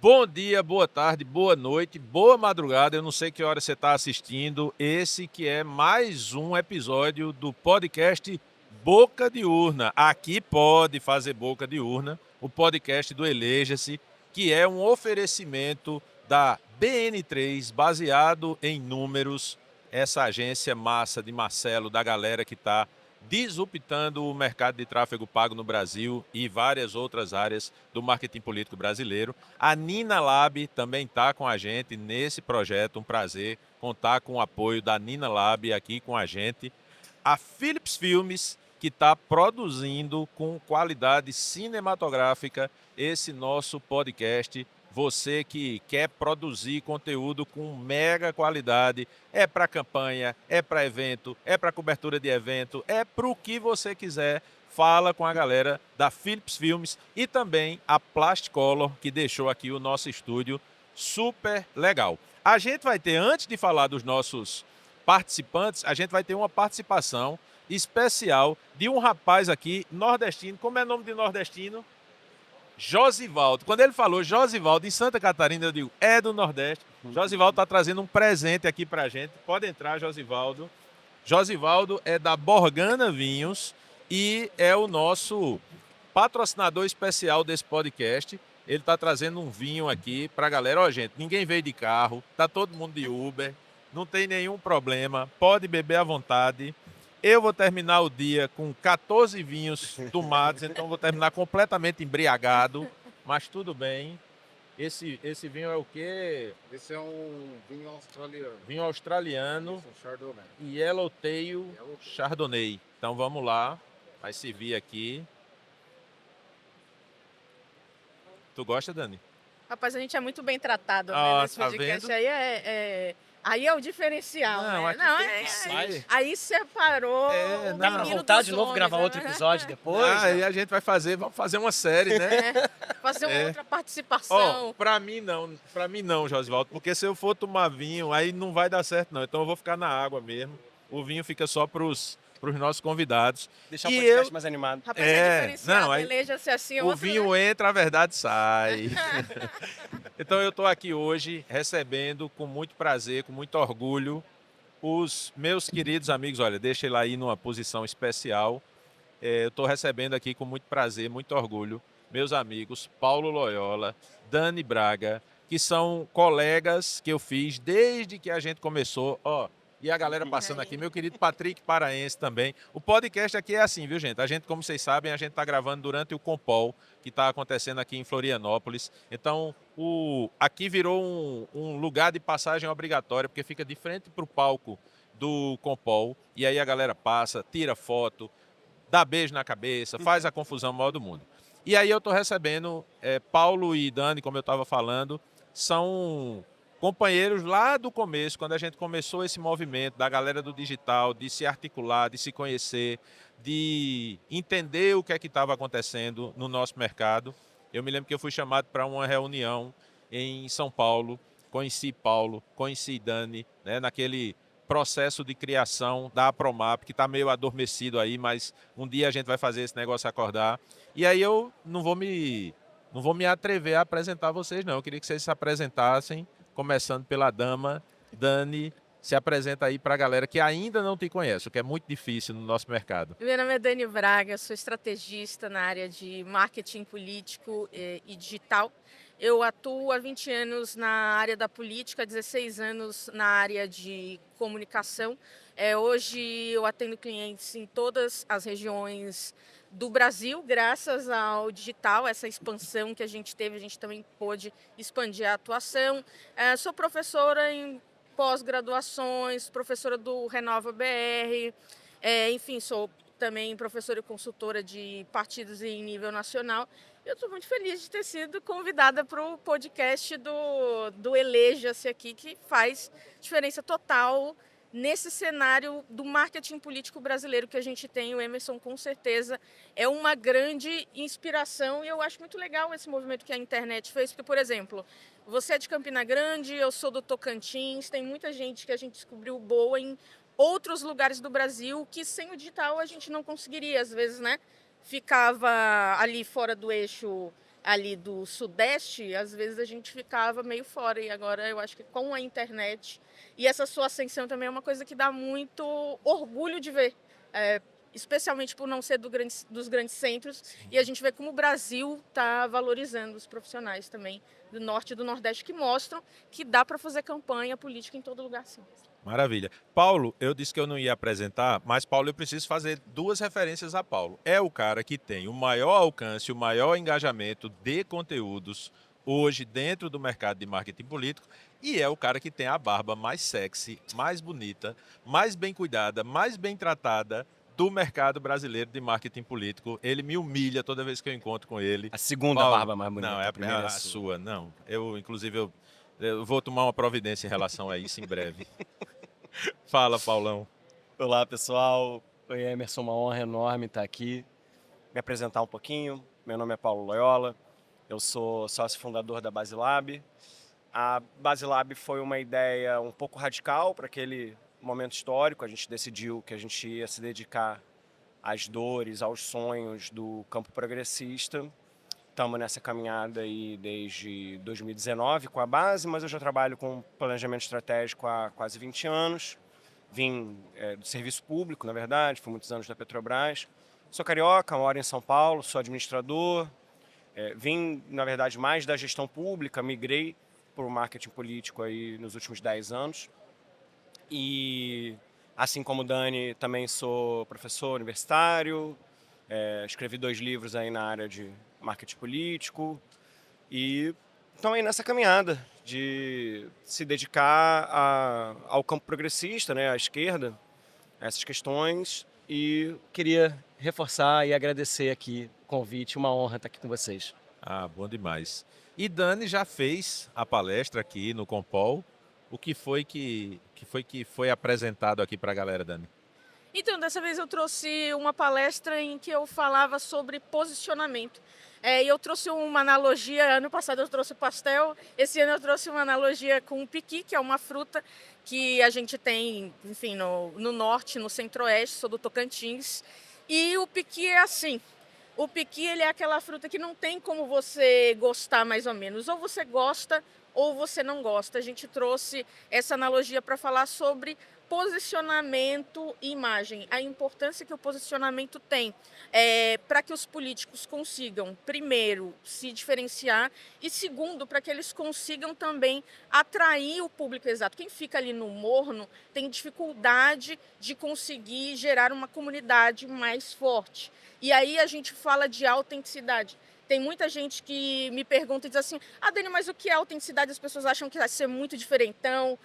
Bom dia, boa tarde, boa noite, boa madrugada. Eu não sei que hora você está assistindo. Esse que é mais um episódio do podcast Boca de Urna. Aqui pode fazer Boca de Urna, o podcast do Eleja-se, que é um oferecimento da BN3, baseado em números. Essa agência massa de Marcelo, da galera que está disruptando o mercado de tráfego pago no Brasil e várias outras áreas do marketing político brasileiro. A Nina Lab também está com a gente nesse projeto, um prazer contar com o apoio da Nina Lab aqui com a gente. A Philips Filmes, que está produzindo com qualidade cinematográfica esse nosso podcast. Você que quer produzir conteúdo com mega qualidade, é para campanha, é para evento, é para cobertura de evento, é para o que você quiser. Fala com a galera da Philips Filmes e também a Plastic-Color, que deixou aqui o nosso estúdio super legal. A gente vai ter, antes de falar dos nossos participantes, a gente vai ter uma participação especial de um rapaz aqui, nordestino. Como é o nome de nordestino? Josivaldo. Quando ele falou Josivaldo em Santa Catarina, eu digo, é do Nordeste. Josivaldo está trazendo um presente aqui para a gente. Pode entrar, Josivaldo. Josivaldo é da Borgana Vinhos e é o nosso patrocinador especial desse podcast. Ele está trazendo um vinho aqui para a galera. Ó, gente, ninguém veio de carro, tá todo mundo de Uber, não tem nenhum problema, pode beber à vontade. Eu vou terminar o dia com 14 vinhos tomados, então vou terminar completamente embriagado, mas tudo bem. Esse vinho é o quê? Esse é um vinho australiano. Vinho australiano. Esse é um Chardonnay. E Yellowtail Chardonnay. Então vamos lá, vai servir aqui. Tu gosta, Dani? Rapaz, a gente é muito bem tratado, Ah, nesse tá podcast. vendo? Aí é o diferencial, Não, né? aqui Não, tem que ser. aí separou É, o não. Dá pra menino voltar dos de novo, homens, gravar né? outro episódio depois? Aí Não? a gente vai fazer, vamos fazer uma série, né? Fazer uma É. outra Ó, participação. pra mim não, Josivaldo, porque se eu for tomar vinho, aí não vai dar certo não, então eu vou ficar na água mesmo. O vinho fica só pros nossos convidados. Deixar o E podcast eu- mais animado. Rapaz, É, é diferenciado. não, aí Eleja-se assim, O outro, vinho né? entra, a verdade sai. Então eu estou aqui hoje recebendo com muito prazer, com muito orgulho, os meus queridos amigos. Olha, deixa ele aí numa posição especial. Eu estou recebendo aqui com muito prazer, muito orgulho, meus amigos Paulo Loyola, Dani Braga, que são colegas que eu fiz desde que a gente começou. Ó, e a galera passando aqui, meu querido Patrick Paraense também. O podcast aqui é assim, viu, gente? A gente, como vocês sabem, a gente está gravando durante o Compol, que está acontecendo aqui em Florianópolis. Então, aqui virou um lugar de passagem obrigatória, porque fica de frente para o palco do Compol. E aí a galera passa, tira foto, dá beijo na cabeça, faz a confusão maior do mundo. E aí eu estou recebendo Paulo e Dani, como eu estava falando, são companheiros lá do começo, quando a gente começou esse movimento da galera do digital, de se articular, de se conhecer, de entender o que é que estava acontecendo no nosso mercado. Eu me lembro que eu fui chamado para uma reunião em São Paulo, conheci Paulo, conheci Dani, né, naquele processo de criação da Apromap, que está meio adormecido aí, mas um dia a gente vai fazer esse negócio acordar. E aí eu não vou me atrever a apresentar vocês, não. Eu queria que vocês se apresentassem, começando pela dama. Dani, se apresenta aí para a galera que ainda não te conhece, o que é muito difícil no nosso mercado. Meu nome é Dani Braga, sou estrategista na área de marketing político e digital. Eu atuo há 20 anos na área da política, 16 anos na área de comunicação. Hoje eu atendo clientes em todas as regiões do Brasil, graças ao digital, essa expansão que a gente teve, a gente também pôde expandir a atuação. Sou professora em pós-graduações, professora do Renova BR, enfim, sou também professora e consultora de partidos em nível nacional. Eu estou muito feliz de ter sido convidada para o podcast do Eleja-se aqui, que faz diferença total nesse cenário do marketing político brasileiro que a gente tem. O Emerson, com certeza, é uma grande inspiração e eu acho muito legal esse movimento que a internet fez, porque, por exemplo, você é de Campina Grande, eu sou do Tocantins, tem muita gente que a gente descobriu boa em outros lugares do Brasil que sem o digital a gente não conseguiria, às vezes, né? Ficava ali fora do eixo ali do Sudeste, às vezes a gente ficava meio fora. E agora eu acho que com a internet e essa sua ascensão também é uma coisa que dá muito orgulho de ver. Especialmente por não ser dos grandes centros, e a gente vê como o Brasil está valorizando os profissionais também do Norte e do Nordeste, que mostram que dá para fazer campanha política em todo lugar, sim. Maravilha. Paulo, eu disse que eu não ia apresentar, mas Paulo, eu preciso fazer duas referências a Paulo. É o cara que tem o maior alcance, o maior engajamento de conteúdos hoje dentro do mercado de marketing político e é o cara que tem a barba mais sexy, mais bonita, mais bem cuidada, mais bem tratada do mercado brasileiro de marketing político. Ele me humilha toda vez que eu encontro com ele. A segunda Paulo, barba mais bonita. não, é a primeira é a sua, não. Eu vou tomar uma providência em relação a isso em breve. Fala, Paulão. Olá, pessoal. Oi, Emerson, uma honra enorme estar aqui. Me apresentar um pouquinho. Meu nome é Paulo Loyola. Eu sou sócio fundador da Basilab. A Basilab foi uma ideia um pouco radical para aquele momento histórico. A gente decidiu que a gente ia se dedicar às dores, aos sonhos do campo progressista. Estamos nessa caminhada aí desde 2019 com a base, mas eu já trabalho com planejamento estratégico há quase 20 anos. Vim do serviço público, na verdade, fui muitos anos da Petrobras. Sou carioca, moro em São Paulo, sou administrador. Vim, na verdade, mais da gestão pública, migrei para o marketing político aí nos últimos 10 anos. E, assim como o Dani, também sou professor universitário, escrevi 2 livros aí na área de marketing político e estão aí nessa caminhada de se dedicar ao campo progressista, né, à esquerda, a essas questões. E queria reforçar e agradecer aqui o convite, uma honra estar aqui com vocês. Ah, bom demais. E Dani já fez a palestra aqui no Compol. O que foi que foi apresentado aqui para a galera, Dani? Então, dessa vez eu trouxe uma palestra em que eu falava sobre posicionamento. E eu trouxe uma analogia, ano passado eu trouxe pastel, esse ano eu trouxe uma analogia com o piqui, que é uma fruta que a gente tem, enfim, no norte, no centro-oeste, sou do Tocantins. E o piqui é assim, o piqui ele é aquela fruta que não tem como você gostar mais ou menos, ou você gosta ou você não gosta. A gente trouxe essa analogia para falar sobre posicionamento e imagem, a importância que o posicionamento tem para que os políticos consigam, primeiro, se diferenciar e, segundo, para que eles consigam também atrair o público exato. Quem fica ali no morno tem dificuldade de conseguir gerar uma comunidade mais forte. E aí a gente fala de autenticidade. Tem muita gente que me pergunta e diz assim: Dani, mas o que é autenticidade? As pessoas acham que vai ser muito diferentão,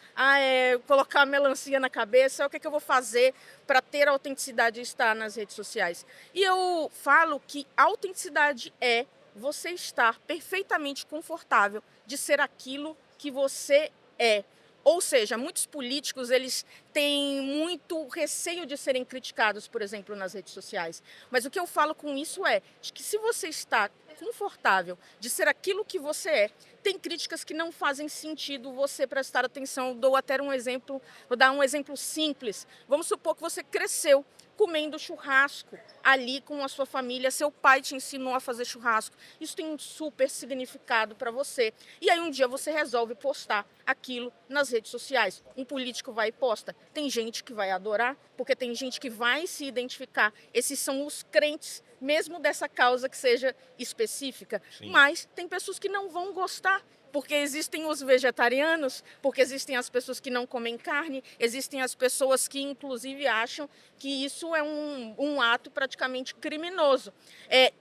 colocar melancia na cabeça, o que é que eu vou fazer para ter autenticidade e estar nas redes sociais? E eu falo que autenticidade é você estar perfeitamente confortável de ser aquilo que você é. Ou seja, muitos políticos eles têm muito receio de serem criticados, por exemplo, nas redes sociais. Mas o que eu falo com isso é de que se você está confortável de ser aquilo que você é, tem críticas que não fazem sentido você prestar atenção. Dou até um exemplo, vou dar um exemplo simples. Vamos supor que você cresceu comendo churrasco ali com a sua família, seu pai te ensinou a fazer churrasco. Isso tem um super significado para você. E aí um dia você resolve postar aquilo nas redes sociais. Um político vai e posta. Tem gente que vai adorar, porque tem gente que vai se identificar. Esses são os crentes, mesmo dessa causa que seja específica. Sim. Mas tem pessoas que não vão gostar. Porque existem os vegetarianos, porque existem as pessoas que não comem carne, existem as pessoas que, inclusive, acham que isso é um ato praticamente criminoso.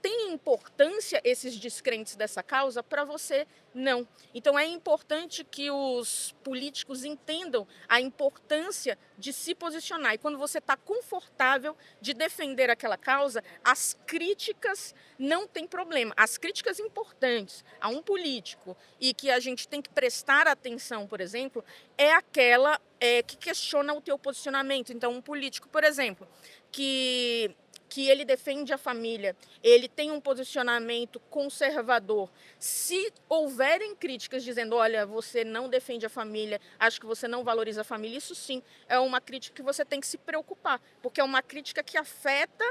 Tem importância esses descrentes dessa causa? Para você, não. Então, é importante que os políticos entendam a importância de se posicionar. E quando você está confortável de defender aquela causa, as críticas não têm problema. As críticas importantes a um político e que a gente tem que prestar atenção, por exemplo, é aquela que questiona o teu posicionamento. Então, um político, por exemplo, que que ele defende a família, ele tem um posicionamento conservador, se houverem críticas dizendo, olha, você não defende a família, acho que você não valoriza a família, isso sim é uma crítica que você tem que se preocupar, porque é uma crítica que afeta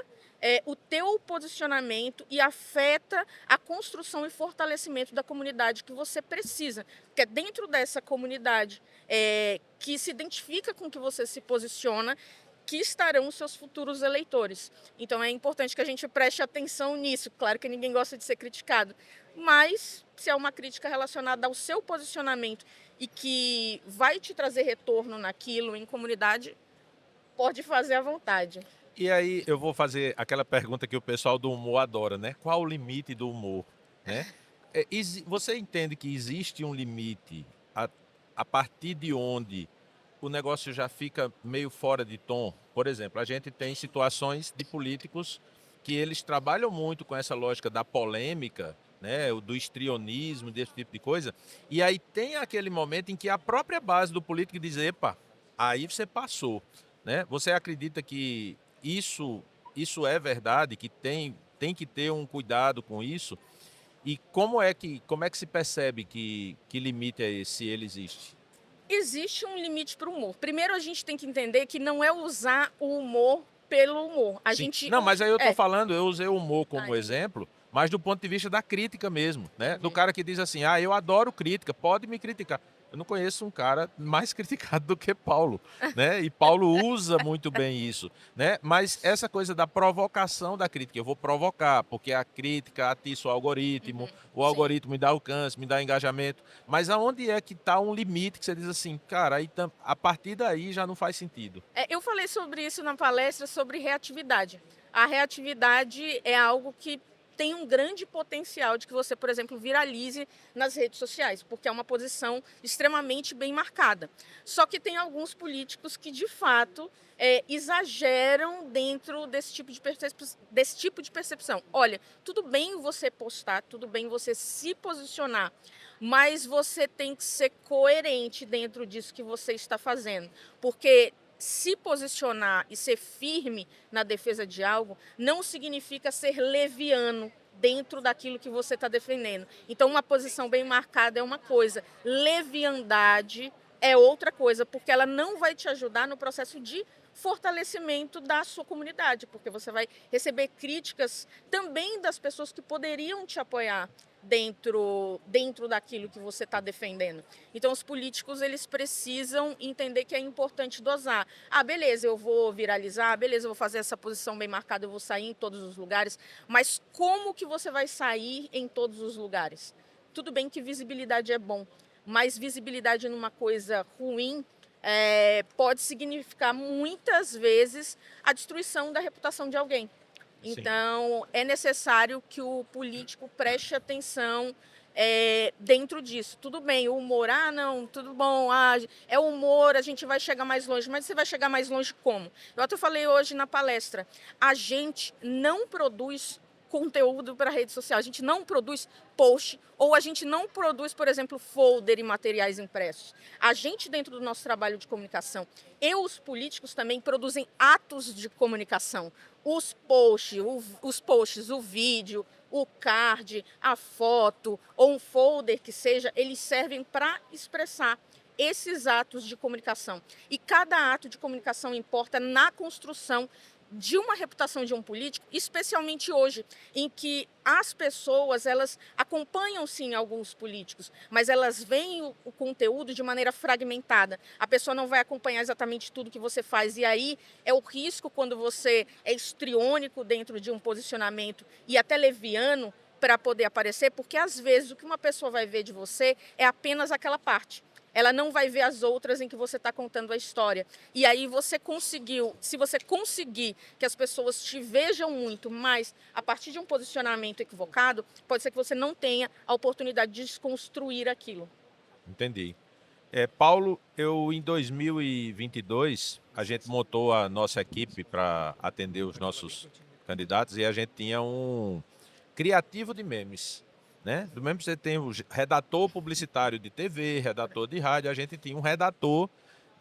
o teu posicionamento e afeta a construção e fortalecimento da comunidade que você precisa. Porque é dentro dessa comunidade que se identifica com que você se posiciona, que estarão os seus futuros eleitores. Então é importante que a gente preste atenção nisso. Claro que ninguém gosta de ser criticado, mas se é uma crítica relacionada ao seu posicionamento e que vai te trazer retorno naquilo em comunidade, pode fazer à vontade. E aí eu vou fazer aquela pergunta que o pessoal do humor adora, né? Qual o limite do humor, né? Você entende que existe um limite a partir de onde o negócio já fica meio fora de tom? Por exemplo, a gente tem situações de políticos que eles trabalham muito com essa lógica da polêmica, né? Do histrionismo, desse tipo de coisa. E aí tem aquele momento em que a própria base do político diz, epa, aí você passou, né? Você acredita que isso é verdade, que tem que ter um cuidado com isso? E como é que se percebe que limite é esse, se ele existe? Existe um limite para o humor. Primeiro a gente tem que entender que não é usar o humor pelo humor. Sim. Não, mas aí eu tô falando, eu usei o humor como Ai. exemplo, mas do ponto de vista da crítica mesmo, né? Do Uhum. cara que diz assim, eu adoro crítica, pode me criticar. Eu não conheço um cara mais criticado do que Paulo, né? E Paulo usa muito bem isso, né? Mas essa coisa da provocação da crítica, eu vou provocar, porque a crítica atiça o algoritmo, o Sim. algoritmo me dá alcance, me dá engajamento. Mas aonde é que está um limite que você diz assim, cara, aí a partir daí já não faz sentido? Eu falei sobre isso na palestra, sobre reatividade. A reatividade é algo que tem um grande potencial de que você, por exemplo, viralize nas redes sociais, porque é uma posição extremamente bem marcada. Só que tem alguns políticos que, de fato, exageram dentro desse tipo de percepção. Olha, tudo bem você postar, tudo bem você se posicionar, mas você tem que ser coerente dentro disso que você está fazendo, porque se posicionar e ser firme na defesa de algo não significa ser leviano dentro daquilo que você está defendendo. Então, uma posição bem marcada é uma coisa, leviandade é outra coisa, porque ela não vai te ajudar no processo de fortalecimento da sua comunidade, porque você vai receber críticas também das pessoas que poderiam te apoiar dentro daquilo que você está defendendo. Então, os políticos, eles precisam entender que é importante dosar. Beleza, eu vou viralizar, beleza, eu vou fazer essa posição bem marcada, eu vou sair em todos os lugares, mas como que você vai sair em todos os lugares? Tudo bem que visibilidade é bom, mas visibilidade numa coisa ruim pode significar muitas vezes a destruição da reputação de alguém. Então, é necessário que o político preste atenção dentro disso. Tudo bem, o humor, não, tudo bom, é humor, a gente vai chegar mais longe, mas você vai chegar mais longe como? Eu até falei hoje na palestra, a gente não produz conteúdo para rede social, a gente não produz post, ou a gente não produz, por exemplo, folder e materiais impressos. A gente, dentro do nosso trabalho de comunicação, e os políticos também produzem atos de comunicação. Os posts, o vídeo, o card, a foto, ou um folder que seja, eles servem para expressar esses atos de comunicação. E cada ato de comunicação importa na construção de uma reputação de um político, especialmente hoje, em que as pessoas, elas acompanham sim alguns políticos, mas elas veem o conteúdo de maneira fragmentada. A pessoa não vai acompanhar exatamente tudo que você faz, e aí é o risco quando você é histriônico dentro de um posicionamento e até leviano para poder aparecer, porque às vezes o que uma pessoa vai ver de você é apenas aquela parte. Ela não vai ver as outras em que você está contando a história. E aí se você conseguir que as pessoas te vejam muito, mas a partir de um posicionamento equivocado, pode ser que você não tenha a oportunidade de desconstruir aquilo. Entendi. Paulo, em 2022, a gente montou a nossa equipe para atender os nossos candidatos e a gente tinha um criativo de memes. Né? Do mesmo que você tem o redator publicitário de TV, redator de rádio, a gente tinha um redator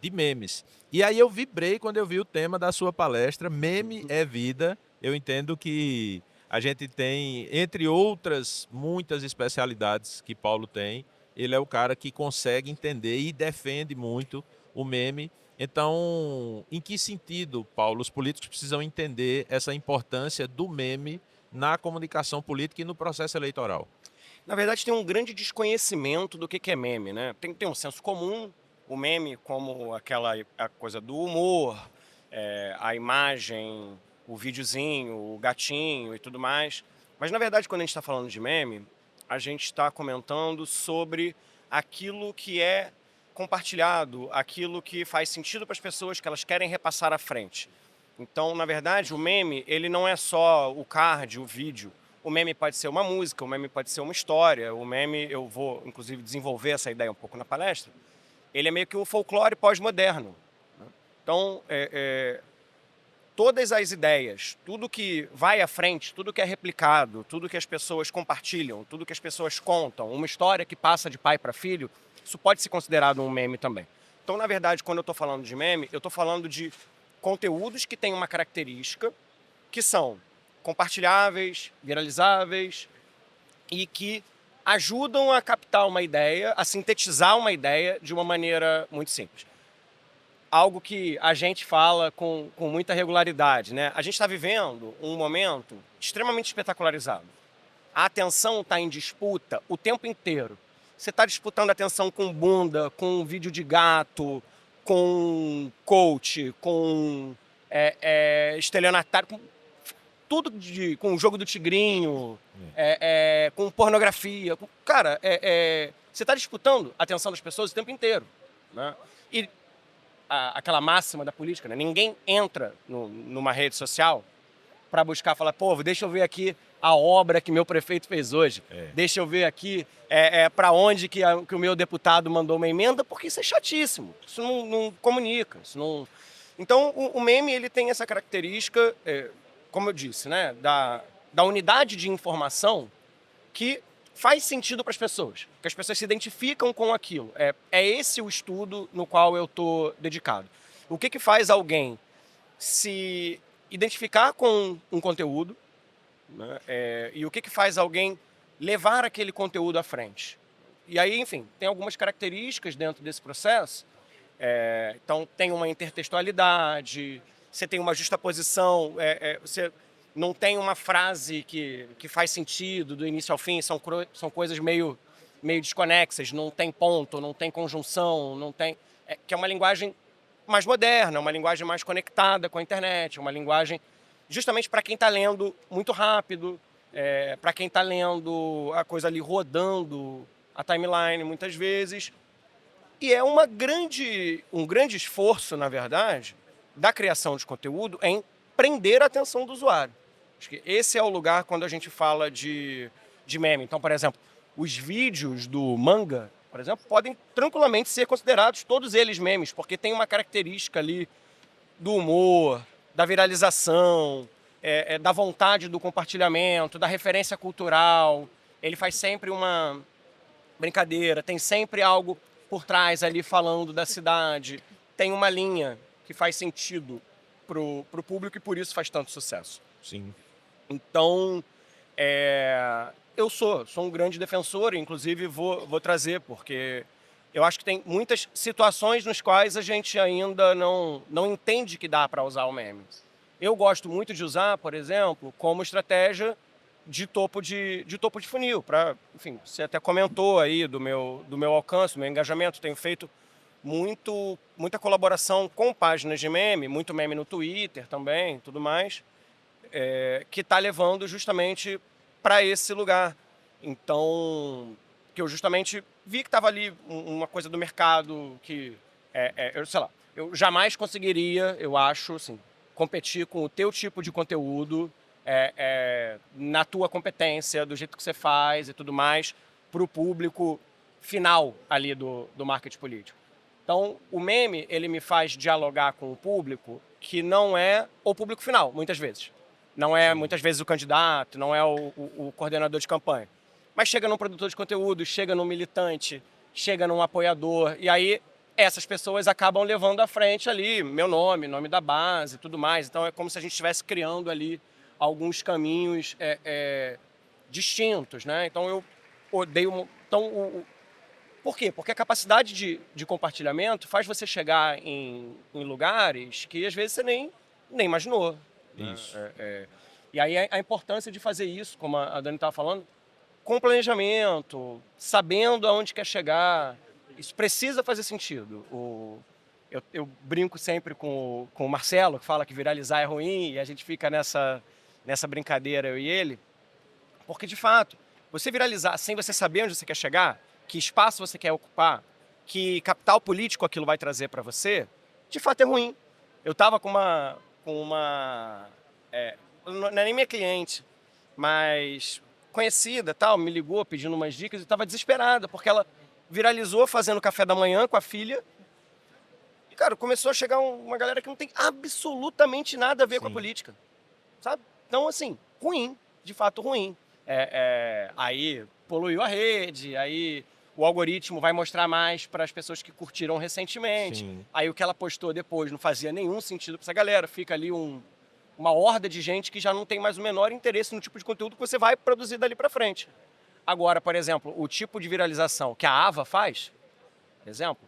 de memes. E aí eu vibrei quando eu vi o tema da sua palestra, Meme é Vida, eu entendo que a gente tem, entre outras muitas especialidades que Paulo tem, ele é o cara que consegue entender e defende muito o meme. Então, em que sentido, Paulo, os políticos precisam entender essa importância do meme na comunicação política e no processo eleitoral? Na verdade, tem um grande desconhecimento do que é meme, né? Tem um senso comum, o meme como a coisa do humor, a imagem, o videozinho, o gatinho e tudo mais. Mas, na verdade, quando a gente está falando de meme, a gente está comentando sobre aquilo que é compartilhado, aquilo que faz sentido para as pessoas que elas querem repassar à frente. Então, na verdade, o meme, ele não é só o card, o vídeo. O meme pode ser uma música, o meme pode ser uma história. O meme, eu vou, inclusive, desenvolver essa ideia um pouco na palestra. Ele é meio que um folclore pós-moderno, né? Então, todas as ideias, tudo que vai à frente, tudo que é replicado, tudo que as pessoas compartilham, tudo que as pessoas contam, uma história que passa de pai para filho, isso pode ser considerado um meme também. Então, na verdade, quando eu estou falando de meme, eu estou falando de conteúdos que têm uma característica que são compartilháveis, viralizáveis e que ajudam a captar uma ideia, a sintetizar uma ideia de uma maneira muito simples. Algo que a gente fala com muita regularidade, né? A gente está vivendo um momento extremamente espetacularizado. A atenção está em disputa o tempo inteiro. Você está disputando atenção com bunda, com vídeo de gato, com coach, com estelionatário, com tudo com o jogo do tigrinho, com pornografia. Cara, você está disputando a atenção das pessoas o tempo inteiro, né? E aquela máxima da política, né? Ninguém entra numa rede social para buscar falar, pô, deixa eu ver aqui a obra que meu prefeito fez hoje. Deixa eu ver aqui para onde que o meu deputado mandou uma emenda, porque isso é chatíssimo. Isso não comunica. Isso não... Então, o meme ele tem essa característica, como eu disse, né, da unidade de informação que faz sentido para as pessoas, que as pessoas se identificam com aquilo. É esse o estudo no qual eu estou dedicado. O que faz alguém se identificar com um conteúdo, né, e o que faz alguém levar aquele conteúdo à frente. E aí, enfim, tem algumas características dentro desse processo. Então, tem uma intertextualidade, você tem uma justaposição, você não tem uma frase que faz sentido do início ao fim, são coisas meio desconexas, não tem ponto, não tem conjunção, não tem... que é uma linguagem mais moderna, uma linguagem mais conectada com a internet, uma linguagem justamente para quem está lendo muito rápido, para quem está lendo a coisa ali rodando a timeline muitas vezes. E é um grande esforço, na verdade, da criação de conteúdo em prender a atenção do usuário. Acho que esse é o lugar quando a gente fala de meme. Então, por exemplo, os vídeos do manga, por exemplo, podem tranquilamente ser considerados todos eles memes, porque tem uma característica ali do humor, da viralização, da vontade do compartilhamento, da referência cultural. Ele faz sempre uma brincadeira, tem sempre algo por trás ali falando da cidade. Tem uma linha que faz sentido pro público e por isso faz tanto sucesso. Sim. Então, eu sou um grande defensor, inclusive vou trazer, porque eu acho que tem muitas situações nas quais a gente ainda não entende que dá para usar o meme. Eu gosto muito de usar, por exemplo, como estratégia de topo de funil. Enfim, você até comentou aí do meu alcance, do meu engajamento. Tenho feito muita colaboração com páginas de meme, muito meme no Twitter também, tudo mais, que está levando justamente para esse lugar. Então, que eu justamente vi que estava ali uma coisa do mercado que, eu sei lá, eu jamais conseguiria, eu acho, assim, competir com o teu tipo de conteúdo, na tua competência, do jeito que você faz e tudo mais, para o público final ali do marketing político. Então, o meme, ele me faz dialogar com o público que não é o público final, muitas vezes. Não é, muitas vezes, o candidato, não é o coordenador de campanha. Mas chega num produtor de conteúdo, chega num militante, chega num apoiador, e aí essas pessoas acabam levando à frente ali meu nome da base e tudo mais. Então é como se a gente estivesse criando ali alguns caminhos distintos, né? Então eu odeio... Então, por quê? Porque a capacidade de compartilhamento faz você chegar em lugares que às vezes você nem imaginou. Isso. Né? E aí a importância de fazer isso, como a Dani estava falando, com planejamento, sabendo aonde quer chegar, isso precisa fazer sentido. Eu brinco sempre com o Marcelo, que fala que viralizar é ruim, e a gente fica nessa brincadeira, eu e ele, porque de fato, você viralizar sem você saber onde você quer chegar, que espaço você quer ocupar, que capital político aquilo vai trazer para você, de fato é ruim. Eu estava com uma não é nem minha cliente, mas conhecida, tal, me ligou pedindo umas dicas e estava desesperada, porque ela viralizou fazendo café da manhã com a filha. E, cara, começou a chegar uma galera que não tem absolutamente nada a ver com a política, sabe? Então, assim, ruim, de fato ruim. Aí poluiu a rede, aí o algoritmo vai mostrar mais para as pessoas que curtiram recentemente. Sim. Aí o que ela postou depois não fazia nenhum sentido para essa galera, fica ali uma horda de gente que já não tem mais o menor interesse no tipo de conteúdo que você vai produzir dali para frente. Agora, por exemplo, o tipo de viralização que a Ava faz, por exemplo,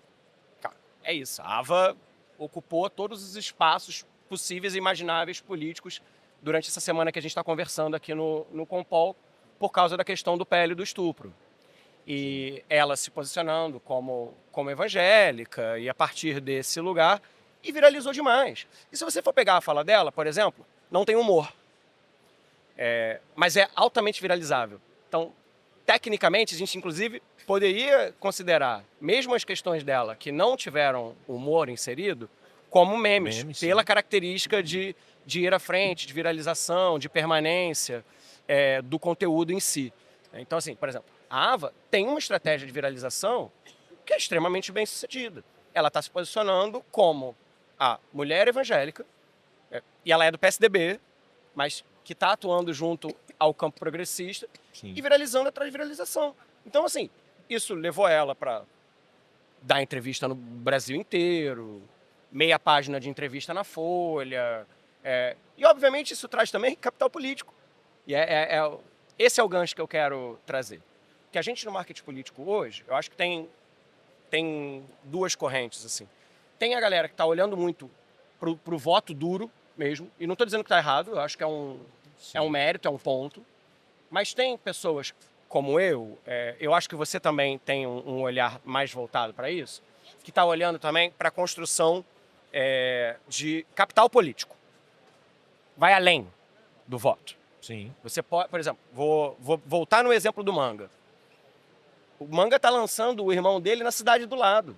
cara, é isso. A Ava ocupou todos os espaços possíveis e imagináveis políticos durante essa semana que a gente está conversando aqui no Compol, por causa da questão do PL do estupro. E ela se posicionando como evangélica, e a partir desse lugar, e viralizou demais. E se você for pegar a fala dela, por exemplo, não tem humor. Mas é altamente viralizável. Então, tecnicamente, a gente inclusive poderia considerar, mesmo as questões dela que não tiveram humor inserido, como memes pela característica de ir à frente, de viralização, de permanência do conteúdo em si. Então, assim, por exemplo, a Ava tem uma estratégia de viralização que é extremamente bem sucedida. Ela está se posicionando como a mulher evangélica, e ela é do PSDB, mas que está atuando junto ao campo progressista. Sim. E viralizando atrás de viralização. Então, assim, isso levou ela para dar entrevista no Brasil inteiro, meia página de entrevista na Folha, e, obviamente, isso traz também capital político. E esse é o gancho que eu quero trazer. Que a gente no marketing político hoje, eu acho que tem duas correntes, assim. Tem a galera que está olhando muito pro voto duro mesmo, e não estou dizendo que está errado, eu acho que é um mérito, é um ponto, mas tem pessoas como eu acho que você também tem um olhar mais voltado para isso, que está olhando também para a construção de capital político. Vai além do voto. Sim. Você pode, por exemplo, vou voltar no exemplo do Manga. O Manga está lançando o irmão dele na cidade do lado,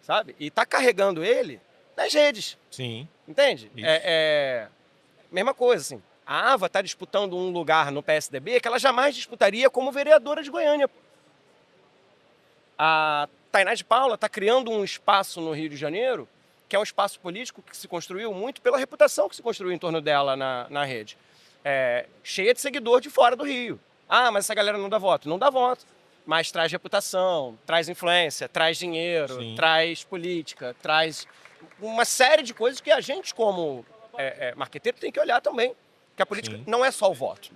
sabe? E está carregando ele nas redes. Sim. Entende? Mesma coisa, assim. A Ava está disputando um lugar no PSDB que ela jamais disputaria como vereadora de Goiânia. A Tainá de Paula está criando um espaço no Rio de Janeiro, que é um espaço político que se construiu muito pela reputação que se construiu em torno dela na rede. Cheia de seguidor de fora do Rio. Ah, mas essa galera não dá voto. Não dá voto. Mas traz reputação, traz influência, traz dinheiro, Sim. traz política, traz uma série de coisas que a gente, como marqueteiro, tem que olhar também. Que a política Sim. não é só o voto.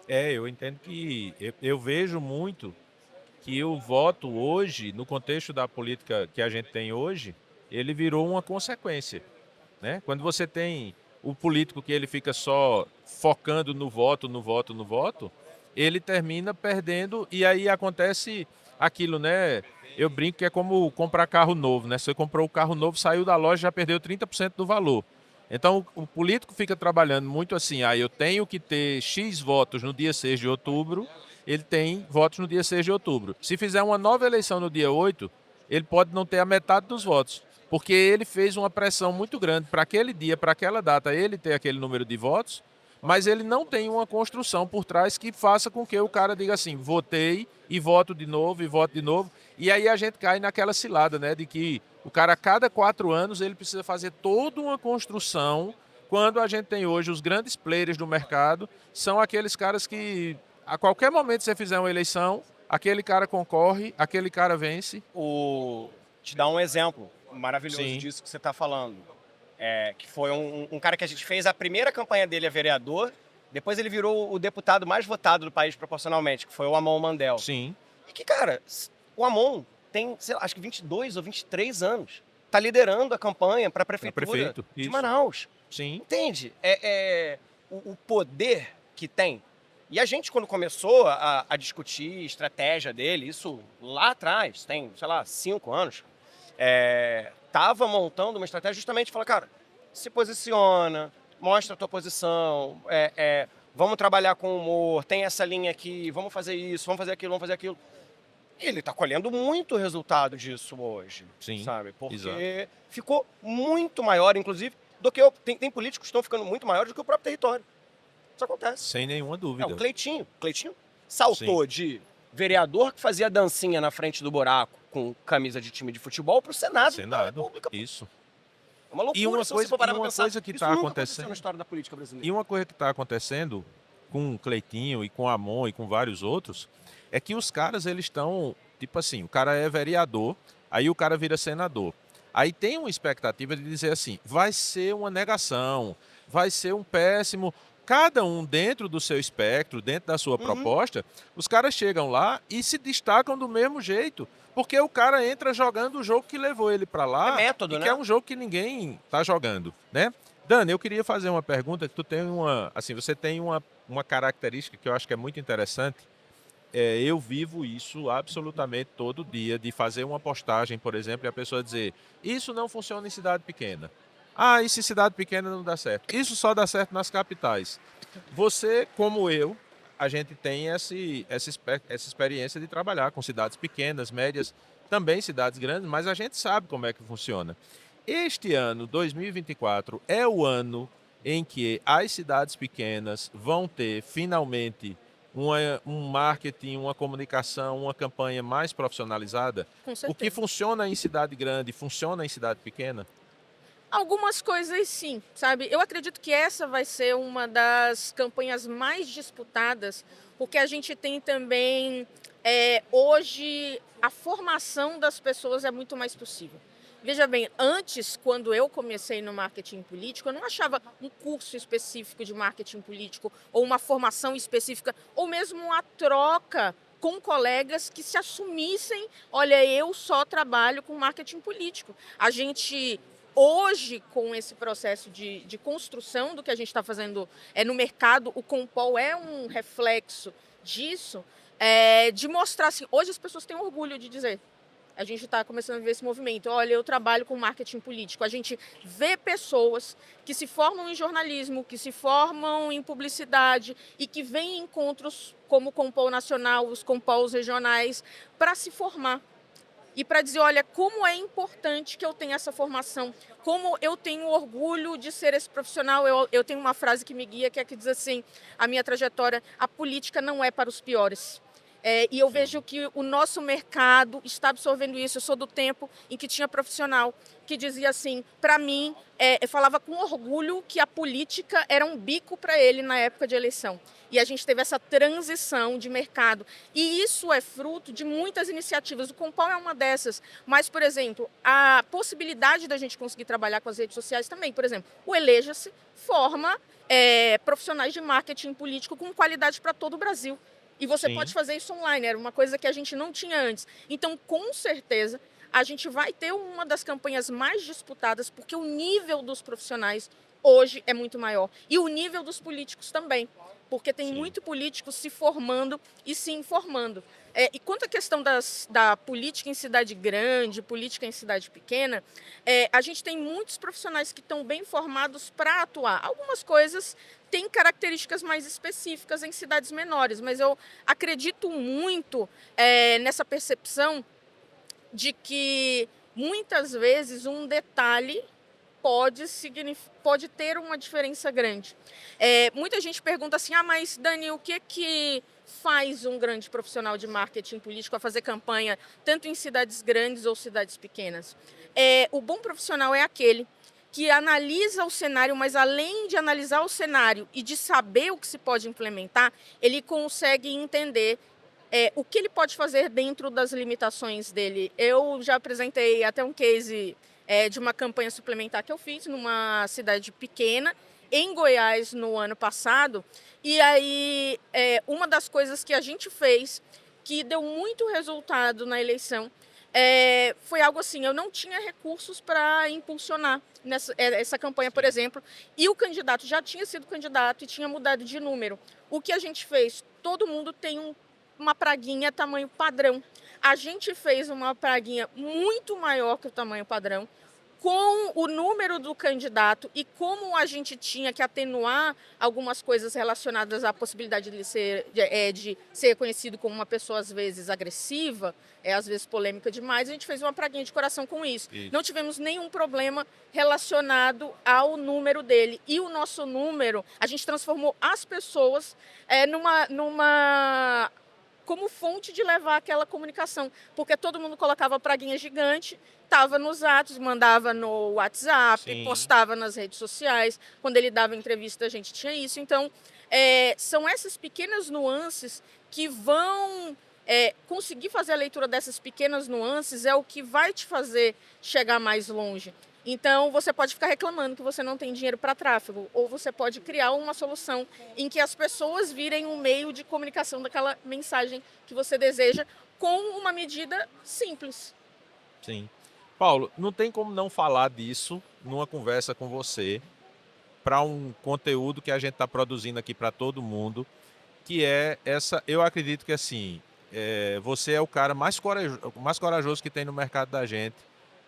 Né? Eu entendo que... Eu vejo muito que o voto hoje, no contexto da política que a gente tem hoje, ele virou uma consequência. Né? Quando você tem o político que ele fica só focando no voto, ele termina perdendo e aí acontece aquilo, né? Eu brinco que é como comprar carro novo, né? Você comprou o carro novo, saiu da loja, já perdeu 30% do valor. Então, o político fica trabalhando muito assim, eu tenho que ter X votos no dia 6 de outubro, ele tem votos no dia 6 de outubro. Se fizer uma nova eleição no dia 8, ele pode não ter a metade dos votos, porque ele fez uma pressão muito grande para aquele dia, para aquela data, ele ter aquele número de votos, mas ele não tem uma construção por trás que faça com que o cara diga assim, votei e voto de novo, e aí a gente cai naquela cilada, né, de que o cara a cada 4 anos ele precisa fazer toda uma construção, quando a gente tem hoje os grandes players do mercado, são aqueles caras que a qualquer momento você fizer uma eleição, aquele cara concorre, aquele cara vence. Te dar um exemplo maravilhoso Sim. disso que você está falando. que foi um cara que a gente fez a primeira campanha dele a vereador, depois ele virou o deputado mais votado do país proporcionalmente, que foi o Amon Mandel. Sim. E que, cara, o Amon tem, sei lá, acho que 22 ou 23 anos. Tá liderando a campanha para a prefeitura de isso. Manaus. Sim. Entende? O poder que tem. E a gente, quando começou a discutir estratégia dele, isso lá atrás, tem, sei lá, 5 anos, tava montando uma estratégia justamente falar, cara, se posiciona, mostra a tua posição, vamos trabalhar com humor, tem essa linha aqui, vamos fazer isso, vamos fazer aquilo, vamos fazer aquilo. E ele está colhendo muito resultado disso hoje, Sim, sabe? Porque exato. ficou muito maior, inclusive, do que tem políticos que estão ficando muito maiores do que o próprio território. Isso acontece. Sem nenhuma dúvida. O Cleitinho saltou de vereador que fazia dancinha na frente do buraco com camisa de time de futebol para o Senado da República. Isso. É uma loucura. E uma se você coisa, for parar e pra uma pensar. coisa que Isso está nunca acontecendo aconteceu na história da política brasileira. E uma coisa que está acontecendo com o Cleitinho e com o Amon e com vários outros é que os caras, eles estão, tipo assim, o cara é vereador, aí o cara vira senador. Aí tem uma expectativa de dizer assim, vai ser uma negação, vai ser um péssimo... Cada um dentro do seu espectro, dentro da sua proposta, os caras chegam lá e se destacam do mesmo jeito. Porque o cara entra jogando o jogo que levou ele para lá, método, que né? é um jogo que ninguém tá jogando, né? Dani, eu queria fazer uma pergunta que tu tem você tem uma característica que eu acho que é muito interessante. Eu vivo isso absolutamente todo dia, de fazer uma postagem, por exemplo, e a pessoa dizer, isso não funciona em cidade pequena. Ah, isso em cidade pequena não dá certo. Isso só dá certo nas capitais. Você, como eu, a gente tem essa experiência de trabalhar com cidades pequenas, médias, também cidades grandes, mas a gente sabe como é que funciona. Este ano, 2024, é o ano em que as cidades pequenas vão ter, finalmente, um marketing, uma comunicação, uma campanha mais profissionalizada. Com certeza. O que funciona em cidade grande, funciona em cidade pequena? Algumas coisas sim, sabe? Eu acredito que essa vai ser uma das campanhas mais disputadas, porque a gente tem também, hoje, a formação das pessoas é muito mais possível. Veja bem, antes, quando eu comecei no marketing político, eu não achava um curso específico de marketing político, ou uma formação específica, ou mesmo uma troca com colegas que se assumissem, olha, eu só trabalho com marketing político. A gente... Hoje, com esse processo de construção do que a gente está fazendo no mercado, o Compol é um reflexo disso, de mostrar assim, hoje as pessoas têm orgulho de dizer, a gente está começando a ver esse movimento, olha, eu trabalho com marketing político, a gente vê pessoas que se formam em jornalismo, que se formam em publicidade e que vêm em encontros como o Compol Nacional, os Compols regionais, para se formar. E para dizer, olha, como é importante que eu tenha essa formação, como eu tenho orgulho de ser esse profissional. Eu tenho uma frase que me guia, que é que diz assim, a minha trajetória, a política não é para os piores. E eu vejo que o nosso mercado está absorvendo isso. Eu sou do tempo em que tinha profissional que dizia assim, para mim, falava com orgulho que a política era um bico para ele na época de eleição. E a gente teve essa transição de mercado. E isso é fruto de muitas iniciativas. O Compol é uma dessas. Mas, por exemplo, a possibilidade da gente conseguir trabalhar com as redes sociais também. Por exemplo, o Eleja-se forma profissionais de marketing político com qualidade para todo o Brasil. E você Sim. pode fazer isso online, era uma coisa que a gente não tinha antes. Então, com certeza, a gente vai ter uma das campanhas mais disputadas, porque o nível dos profissionais hoje é muito maior. E o nível dos políticos também, porque tem muito político se formando e se informando. E quanto à questão da política em cidade grande, política em cidade pequena, a gente tem muitos profissionais que estão bem formados para atuar. Algumas coisas têm características mais específicas em cidades menores, mas eu acredito muito nessa percepção de que muitas vezes um detalhe pode ter uma diferença grande. Muita gente pergunta assim, mas Dani, o que faz um grande profissional de marketing político a fazer campanha tanto em cidades grandes ou cidades pequenas? O bom profissional é aquele que analisa o cenário, mas além de analisar o cenário e de saber o que se pode implementar, ele consegue entender o que ele pode fazer dentro das limitações dele. Eu já apresentei até um case de uma campanha suplementar que eu fiz numa cidade pequena, em Goiás, no ano passado. E aí, uma das coisas que a gente fez, que deu muito resultado na eleição, foi algo assim, eu não tinha recursos para impulsionar essa campanha, por exemplo, e o candidato já tinha sido candidato e tinha mudado de número. O que a gente fez? Todo mundo tem uma praguinha tamanho padrão. A gente fez uma praguinha muito maior que o tamanho padrão, com o número do candidato, e como a gente tinha que atenuar algumas coisas relacionadas à possibilidade de ser reconhecido como uma pessoa, às vezes, agressiva, às vezes polêmica demais, a gente fez uma praguinha de coração com isso. Não tivemos nenhum problema relacionado ao número dele. E o nosso número, a gente transformou as pessoas como fonte de levar aquela comunicação, porque todo mundo colocava a praguinha gigante, estava nos atos, mandava no WhatsApp, Sim. Postava nas redes sociais, quando ele dava entrevista a gente tinha isso. Então, são essas pequenas nuances que vão conseguir fazer a leitura dessas pequenas nuances, é o que vai te fazer chegar mais longe. Então, você pode ficar reclamando que você não tem dinheiro para tráfego, ou você pode criar uma solução em que as pessoas virem um meio de comunicação daquela mensagem que você deseja, com uma medida simples. Sim. Paulo, não tem como não falar disso numa conversa com você, para um conteúdo que a gente está produzindo aqui para todo mundo, que é essa. Eu acredito que assim, você é o cara mais corajoso que tem no mercado da gente,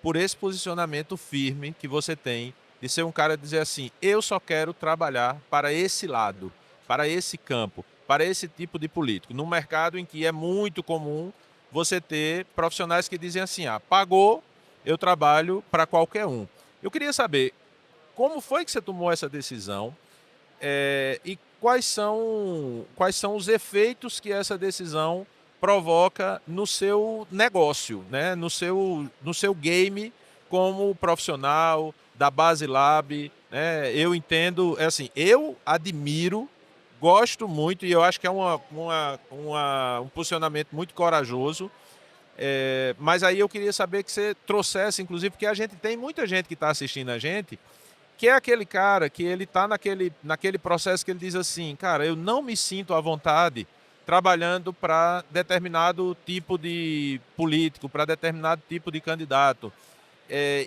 por esse posicionamento firme que você tem, de ser um cara dizer assim, eu só quero trabalhar para esse lado, para esse campo, para esse tipo de político. Num mercado em que é muito comum você ter profissionais que dizem assim, pagou, eu trabalho para qualquer um. Eu queria saber, como foi que você tomou essa decisão e quais são os efeitos que essa decisão provoca no seu negócio, né? no seu game como profissional da Base Lab. Né? Eu entendo, assim, eu admiro, gosto muito, e eu acho que é um posicionamento muito corajoso. Mas aí eu queria saber que você trouxesse, inclusive, porque a gente tem muita gente que está assistindo a gente, que é aquele cara que ele está naquele processo que ele diz assim, cara, eu não me sinto à vontade trabalhando para determinado tipo de político, para determinado tipo de candidato.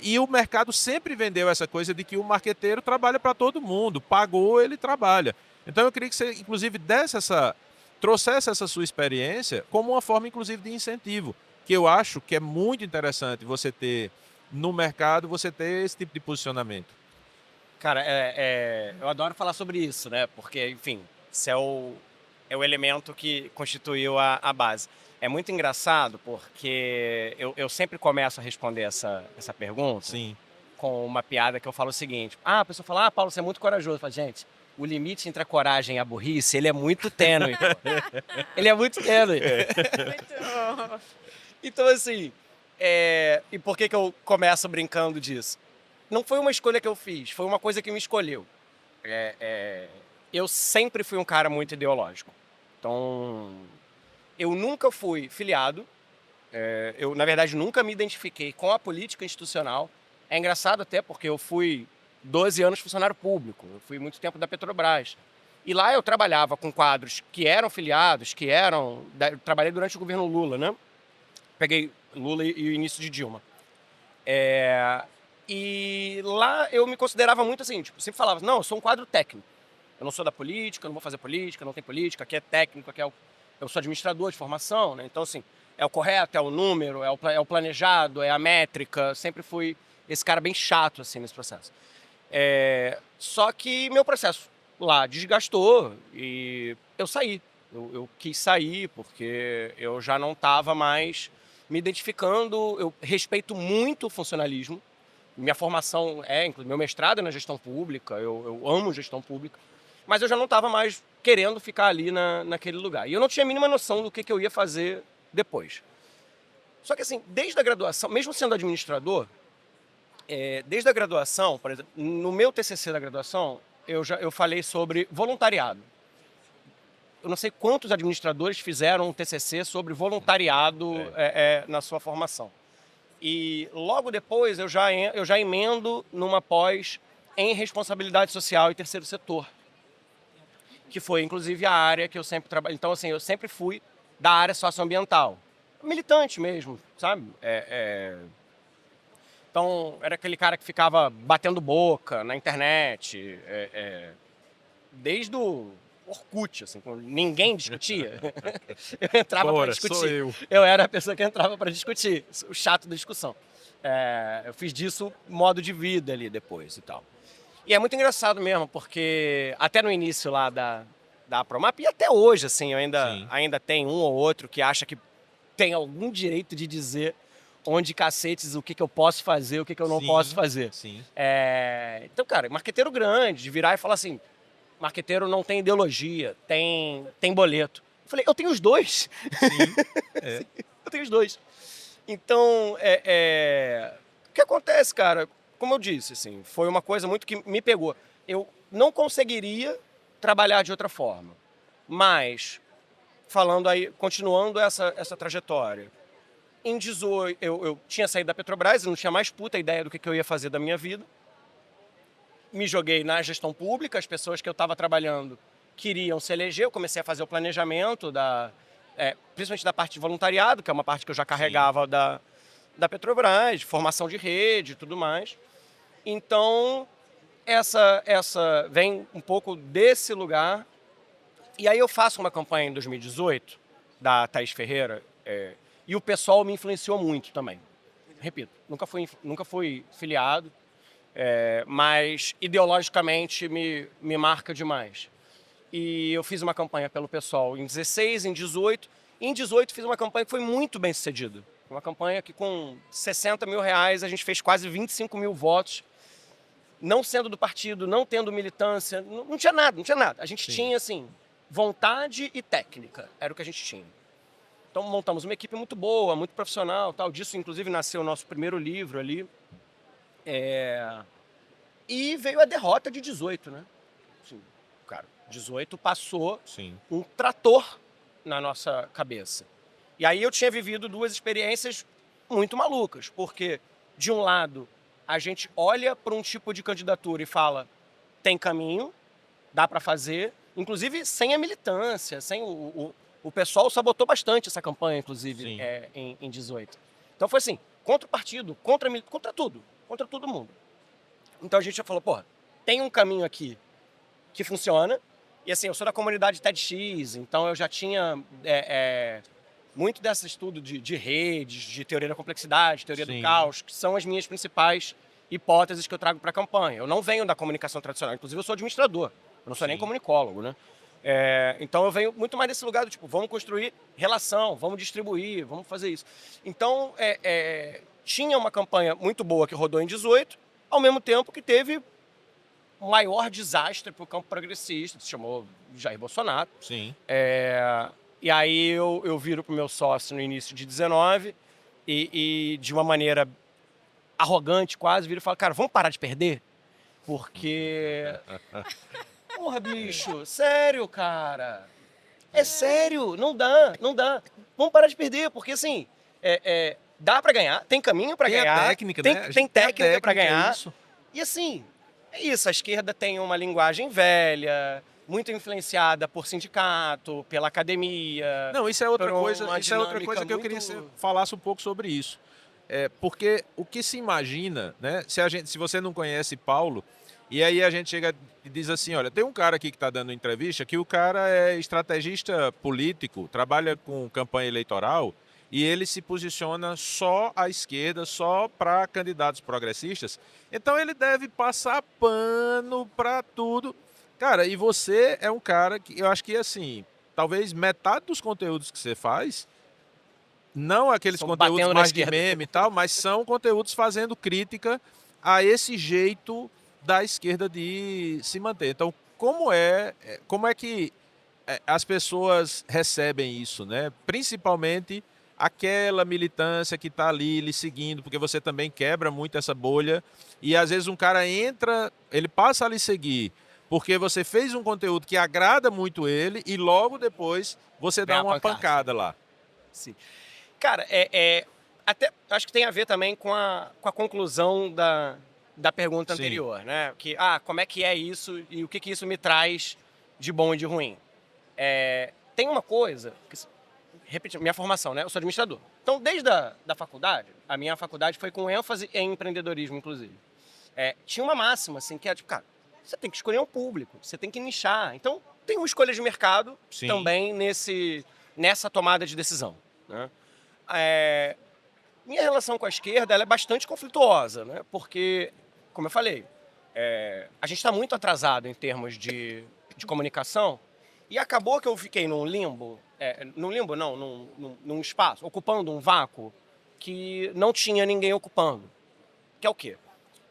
E o mercado sempre vendeu essa coisa de que o marqueteiro trabalha para todo mundo, pagou, ele trabalha. Então eu queria que você, inclusive, trouxesse essa sua experiência como uma forma, inclusive, de incentivo, que eu acho que é muito interessante você ter no mercado, você ter esse tipo de posicionamento. Cara, eu adoro falar sobre isso, né? Porque, enfim, isso é o elemento que constituiu a base. É muito engraçado porque eu sempre começo a responder essa pergunta. Sim. Com uma piada que eu falo o seguinte. A pessoa fala, Paulo, você é muito corajoso. Eu falo, gente, o limite entre a coragem e a burrice, ele é muito tênue. Ele é muito tênue. Muito bom. Então, assim, e por que eu começo brincando disso? Não foi uma escolha que eu fiz, foi uma coisa que me escolheu. Eu sempre fui um cara muito ideológico. Então, eu nunca fui filiado. Eu, na verdade, nunca me identifiquei com a política institucional. É engraçado até porque eu fui 12 anos funcionário público. Eu fui muito tempo da Petrobras. E lá eu trabalhava com quadros que eram filiados, trabalhei durante o governo Lula, né? Peguei Lula e o início de Dilma. E lá eu me considerava muito assim, tipo, sempre falava, não, eu sou um quadro técnico. Eu não sou da política, eu não vou fazer política, não tem política, aqui é técnico, eu sou administrador de formação, né? Então, assim, é o correto, é o número, é o planejado, é a métrica. Sempre fui esse cara bem chato, assim, nesse processo. Só que meu processo lá desgastou e eu saí. Eu quis sair porque eu já não estava mais me identificando. Eu respeito muito o funcionalismo. Minha formação inclusive, meu mestrado é na gestão pública, eu amo gestão pública, mas eu já não estava mais querendo ficar ali naquele lugar. E eu não tinha a mínima noção do que eu ia fazer depois. Só que assim, desde a graduação, mesmo sendo administrador, desde a graduação, por exemplo, no meu TCC da graduação, eu falei sobre voluntariado. Eu não sei quantos administradores fizeram um TCC sobre voluntariado na sua formação. E logo depois eu já emendo numa pós em responsabilidade social e terceiro setor, que foi inclusive a área que eu sempre trabalhei. Então, assim, eu sempre fui da área socioambiental, militante mesmo, sabe? Então, era aquele cara que ficava batendo boca na internet, desde o Orkut, assim, quando ninguém discutia, eu entrava para discutir. Sou eu. Eu era a pessoa que entrava para discutir, o chato da discussão. Eu fiz disso modo de vida ali depois e tal. E é muito engraçado mesmo, porque até no início lá da Promap, e até hoje, assim, eu ainda tem um ou outro que acha que tem algum direito de dizer onde cacetes, o que eu posso fazer, o que eu não posso fazer. Sim. Então, cara, marqueteiro grande, de virar e falar assim, marqueteiro não tem ideologia, tem boleto. Eu falei, eu tenho os dois. Sim. Eu tenho os dois. Então, o que acontece, cara? Como eu disse, assim, foi uma coisa muito que me pegou. Eu não conseguiria trabalhar de outra forma. Mas, falando aí, continuando essa trajetória, em 18, eu tinha saído da Petrobras, eu não tinha mais puta ideia do que eu ia fazer da minha vida. Me joguei na gestão pública, as pessoas que eu estava trabalhando queriam se eleger, eu comecei a fazer o planejamento, principalmente da parte de voluntariado, que é uma parte que eu já carregava da Petrobras, formação de rede e tudo mais. Então, essa vem um pouco desse lugar. E aí eu faço uma campanha em 2018, da Thaís Ferreira, e o pessoal me influenciou muito também. Repito, nunca fui filiado, mas ideologicamente me marca demais. E eu fiz uma campanha pelo pessoal em 16, em 18. E em 18 fiz uma campanha que foi muito bem sucedida. Uma campanha que com 60 mil reais a gente fez quase 25 mil votos. Não sendo do partido, não tendo militância, não tinha nada. A gente tinha, assim, vontade e técnica. Era o que a gente tinha. Então montamos uma equipe muito boa, muito profissional, tal. Disso, inclusive, nasceu o nosso primeiro livro ali. E veio a derrota de 18, né? Assim, cara, 18 passou um trator na nossa cabeça. E aí eu tinha vivido duas experiências muito malucas, porque, de um lado, a gente olha para um tipo de candidatura e fala, tem caminho, dá para fazer, inclusive sem a militância, sem o pessoal sabotou bastante essa campanha, inclusive, em 18. Então foi assim, contra o partido, contra tudo, contra todo mundo. Então a gente já falou, porra, tem um caminho aqui que funciona, e assim, eu sou da comunidade TEDx, então eu já tinha muito desse estudo de redes, de teoria da complexidade, teoria do caos, que são as minhas principais hipóteses que eu trago para a campanha. Eu não venho da comunicação tradicional, inclusive eu sou administrador, eu não sou nem comunicólogo, né? Então eu venho muito mais desse lugar do tipo, vamos construir relação, vamos distribuir, vamos fazer isso. Então, tinha uma campanha muito boa que rodou em 18, ao mesmo tempo que teve o maior desastre para o campo progressista, se chamou Jair Bolsonaro. Sim. E aí eu viro para o meu sócio no início de 19 e de uma maneira arrogante quase, viro e falo, cara, vamos parar de perder? Porque... Porra, bicho, sério, cara. É sério, não dá. Vamos parar de perder, porque assim, dá pra ganhar, tem caminho pra ganhar. Tem técnica, né? Tem técnica pra ganhar. Isso. E assim, é isso, a esquerda tem uma linguagem velha, muito influenciada por sindicato, pela academia. Não, isso é outra coisa que eu muito... queria que você falasse um pouco sobre isso. Porque o que se imagina, né? Se você não conhece Paulo, e aí a gente chega e diz assim, olha, tem um cara aqui que está dando entrevista que o cara é estrategista político, trabalha com campanha eleitoral e ele se posiciona só à esquerda, só para candidatos progressistas. Então ele deve passar pano para tudo. Cara, e você é um cara que eu acho que, assim, talvez metade dos conteúdos que você faz, não aqueles conteúdos mais de meme e tal, mas são conteúdos fazendo crítica a esse jeito da esquerda de se manter. Então, como é que as pessoas recebem isso, né? Principalmente aquela militância que está ali lhe seguindo, porque você também quebra muito essa bolha e às vezes um cara entra, ele passa a lhe seguir porque você fez um conteúdo que agrada muito ele e logo depois você dá uma pancada lá. Sim. Cara, até acho que tem a ver também com a conclusão da pergunta Sim. anterior, né? Que, como é que é isso e o que isso me traz de bom e de ruim? Tem uma coisa, repetindo, minha formação, né? Eu sou administrador. Então, desde a faculdade, a minha faculdade foi com ênfase em empreendedorismo, inclusive. Tinha uma máxima, assim, que era tipo, cara, você tem que escolher um público, você tem que nichar. Então, tem uma escolha de mercado Sim. também nessa tomada de decisão, né? Minha relação com a esquerda ela é bastante conflituosa, né? Porque, como eu falei, a gente está muito atrasado em termos de comunicação e acabou que eu fiquei num limbo, num espaço, ocupando um vácuo que não tinha ninguém ocupando. Que é o quê?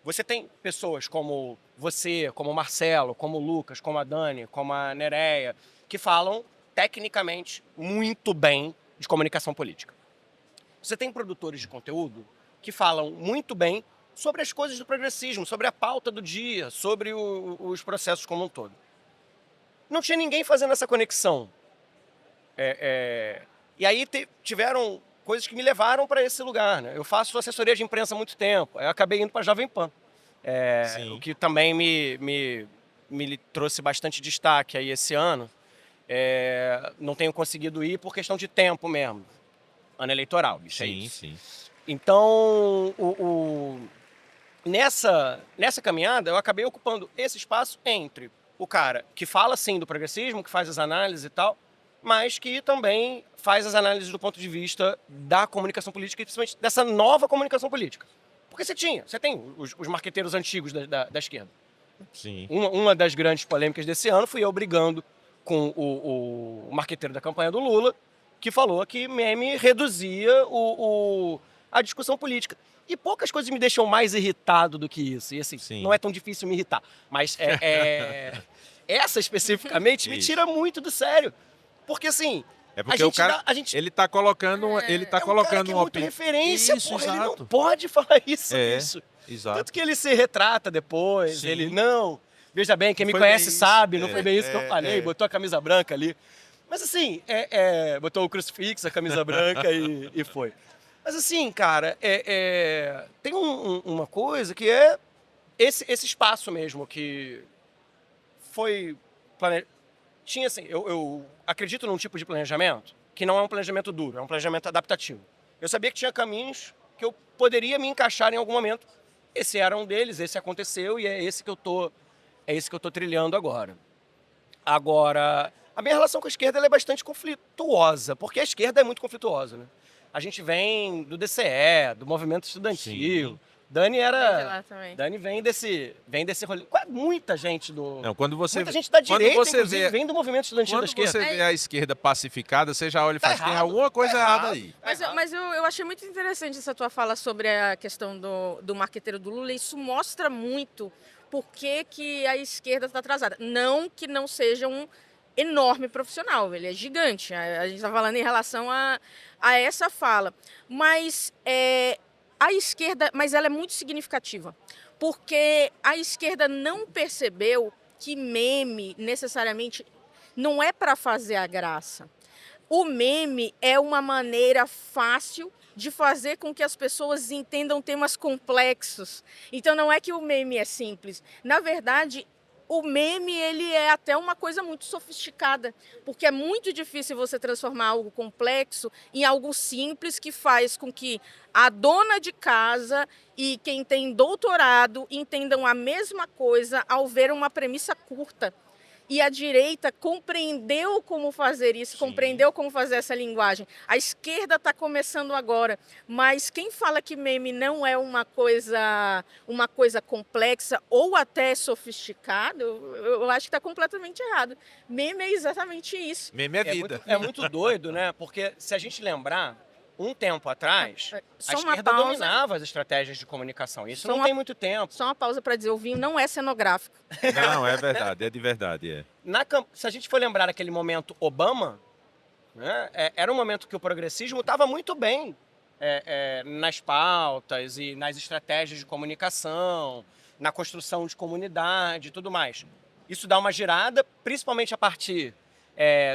Você tem pessoas como você, como o Marcelo, como o Lucas, como a Dani, como a Nereia, que falam tecnicamente muito bem de comunicação política. Você tem produtores de conteúdo que falam muito bem sobre as coisas do progressismo, sobre a pauta do dia, sobre os processos como um todo. Não tinha ninguém fazendo essa conexão. E aí tiveram coisas que me levaram para esse lugar, né? Eu faço assessoria de imprensa há muito tempo. Eu acabei indo para a Jovem Pan. O que também me trouxe bastante destaque aí esse ano. Não tenho conseguido ir por questão de tempo mesmo. Ano eleitoral, bicho. Sim. Então, nessa caminhada, eu acabei ocupando esse espaço entre o cara que fala, sim, do progressismo, que faz as análises e tal, mas que também faz as análises do ponto de vista da comunicação política e principalmente dessa nova comunicação política. Porque você tem os marqueteiros antigos da esquerda. Sim. Uma das grandes polêmicas desse ano fui eu brigando com o marqueteiro da campanha do Lula, que falou que meme reduzia a discussão política. E poucas coisas me deixam mais irritado do que isso. E assim, Sim. não é tão difícil me irritar. Mas essa especificamente me tira muito do sério. Porque assim, É porque o cara, ele tá colocando, ele tá colocando uma opinião. Referência, isso, porra, exato. ele não pode falar isso. Exato. Tanto que ele se retrata depois, Sim. ele não. Veja bem, quem me Foi conhece bem isso. sabe, não foi bem isso que eu falei, botou a camisa branca ali. Mas assim, botou o crucifixo, a camisa branca e foi. Mas assim, cara, tem uma coisa que é esse espaço mesmo que foi tinha assim, eu acredito num tipo de planejamento que não é um planejamento duro, é um planejamento adaptativo. Eu sabia que tinha caminhos que eu poderia me encaixar em algum momento. Esse era um deles, esse aconteceu e é esse que eu tô trilhando agora. Agora, a minha relação com a esquerda ela é bastante conflituosa, porque a esquerda é muito conflituosa, né? A gente vem do DCE, do movimento estudantil. Sim. Dani vem desse rolê. Muita gente muita gente da direita, inclusive, vem do movimento estudantil da esquerda. Quando você vê a esquerda pacificada, você já olha e fala, tem errado, alguma coisa errada aí. Mas eu achei muito interessante essa tua fala sobre a questão do marqueteiro do Lula. Isso mostra muito por que a esquerda está atrasada. Não que não seja um enorme profissional, ele é gigante. A gente está falando em relação a essa fala. Mas a esquerda, ela é muito significativa, porque a esquerda não percebeu que meme necessariamente não é para fazer a graça. O meme é uma maneira fácil de fazer com que as pessoas entendam temas complexos. Então não é que o meme é simples. Na verdade, o meme ele é até uma coisa muito sofisticada, porque é muito difícil você transformar algo complexo em algo simples que faz com que a dona de casa e quem tem doutorado entendam a mesma coisa ao ver uma premissa curta. E a direita compreendeu como fazer isso, compreendeu como fazer essa linguagem. A esquerda está começando agora, mas quem fala que meme não é uma coisa complexa ou até sofisticado, eu acho que está completamente errado. Meme é exatamente isso. Meme é vida. É muito doido, né? Porque se a gente lembrar, um tempo atrás, Só a uma esquerda pausa. dominava as estratégias de comunicação. Isso Só não uma- tem muito tempo. Só uma pausa para dizer, o vinho não é cenográfico. Não, é verdade, é de verdade. Se a gente for lembrar aquele momento Obama, né, era um momento que o progressismo estava muito bem nas pautas e nas estratégias de comunicação, na construção de comunidade e tudo mais. Isso dá uma girada, principalmente a partir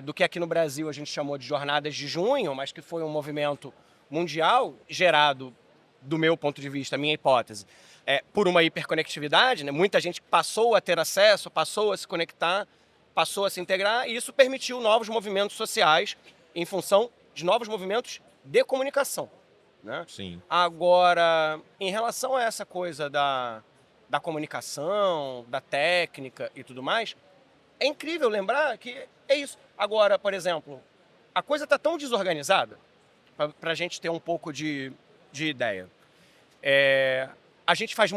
do que aqui no Brasil a gente chamou de Jornadas de Junho, mas que foi um movimento mundial gerado, do meu ponto de vista, a minha hipótese, por uma hiperconectividade, né? Muita gente passou a ter acesso, passou a se conectar, passou a se integrar, e isso permitiu novos movimentos sociais em função de novos movimentos de comunicação, né? Sim. Agora, em relação a essa coisa da comunicação, da técnica e tudo mais, é incrível lembrar que é isso. Agora, por exemplo, a coisa está tão desorganizada, para a gente ter um pouco de ideia. A gente faz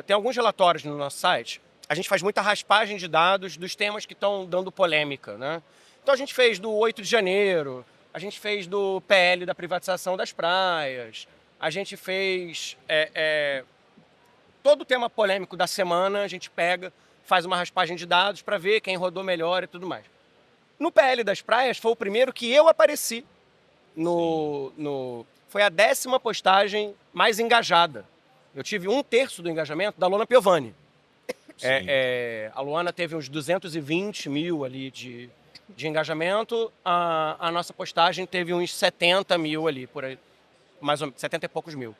tem alguns relatórios no nosso site, a gente faz muita raspagem de dados dos temas que estão dando polêmica, né? Então a gente fez do 8 de janeiro, a gente fez do PL da privatização das praias, a gente fez todo o tema polêmico da semana, a gente pega, faz uma raspagem de dados para ver quem rodou melhor e tudo mais. No PL das praias foi o primeiro que eu apareci. Foi a 10ª postagem mais engajada. Eu tive 1/3 do engajamento da Luana Piovani. A Luana teve uns 220 mil ali de engajamento, a nossa postagem teve uns 70 mil ali, por aí, mais ou menos, 70 e poucos mil.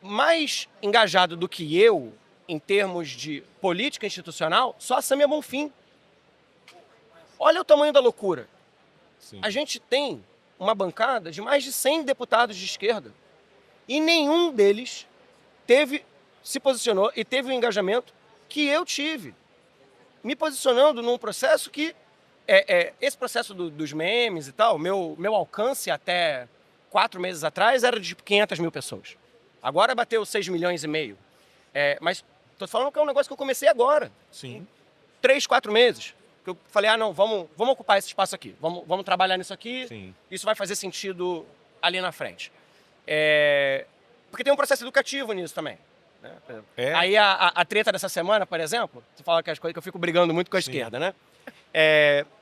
Mais engajado do que eu, em termos de política institucional, só a Samia Bonfim. Olha o tamanho da loucura. Sim. A gente tem uma bancada de mais de 100 deputados de esquerda e nenhum deles se posicionou e teve o engajamento que eu tive, me posicionando num processo que esse processo dos memes e tal, meu alcance até 4 meses atrás era de 500 mil pessoas. Agora bateu 6 milhões e meio. Mas estou falando que é um negócio que eu comecei agora. Sim. 3, 4 meses. Que eu falei, não, vamos ocupar esse espaço aqui. Vamos trabalhar nisso aqui. Sim. Isso vai fazer sentido ali na frente. Porque tem um processo educativo nisso também. Né? Aí a treta dessa semana, por exemplo, você fala que as coisas que eu fico brigando muito com a esquerda, né?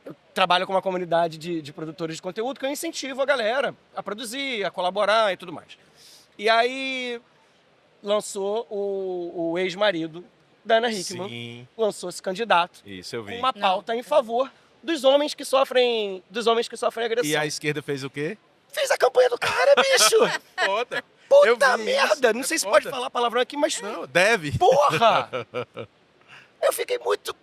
Eu trabalho com uma comunidade de produtores de conteúdo que eu incentivo a galera a produzir, a colaborar e tudo mais. E aí lançou o ex-marido da Ana Hickman, Sim. lançou esse candidato Isso eu vi. com uma pauta em favor dos homens que sofrem agressão. E a esquerda fez o quê? Fez a campanha do cara, bicho! Foda. Puta merda! Isso. Não sei se pode falar palavrão aqui, mas... Não, deve. Porra! Eu fiquei muito...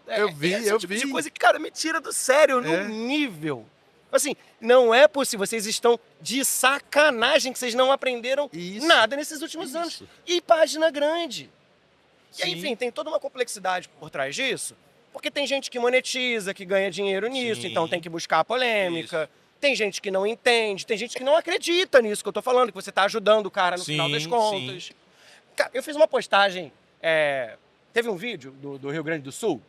Eu vi. Tipo de coisa que, cara, me tira do sério, num nível. Assim, não é possível. Vocês estão de sacanagem que vocês não aprenderam nada nesses últimos anos. E página grande. E aí, enfim, tem toda uma complexidade por trás disso. Porque tem gente que monetiza, que ganha dinheiro nisso, então tem que buscar a polêmica. Isso. Tem gente que não entende, tem gente que não acredita nisso que eu tô falando, que você tá ajudando o cara no final das contas. Sim. Cara, eu fiz uma postagem, teve um vídeo do Rio Grande do Sul,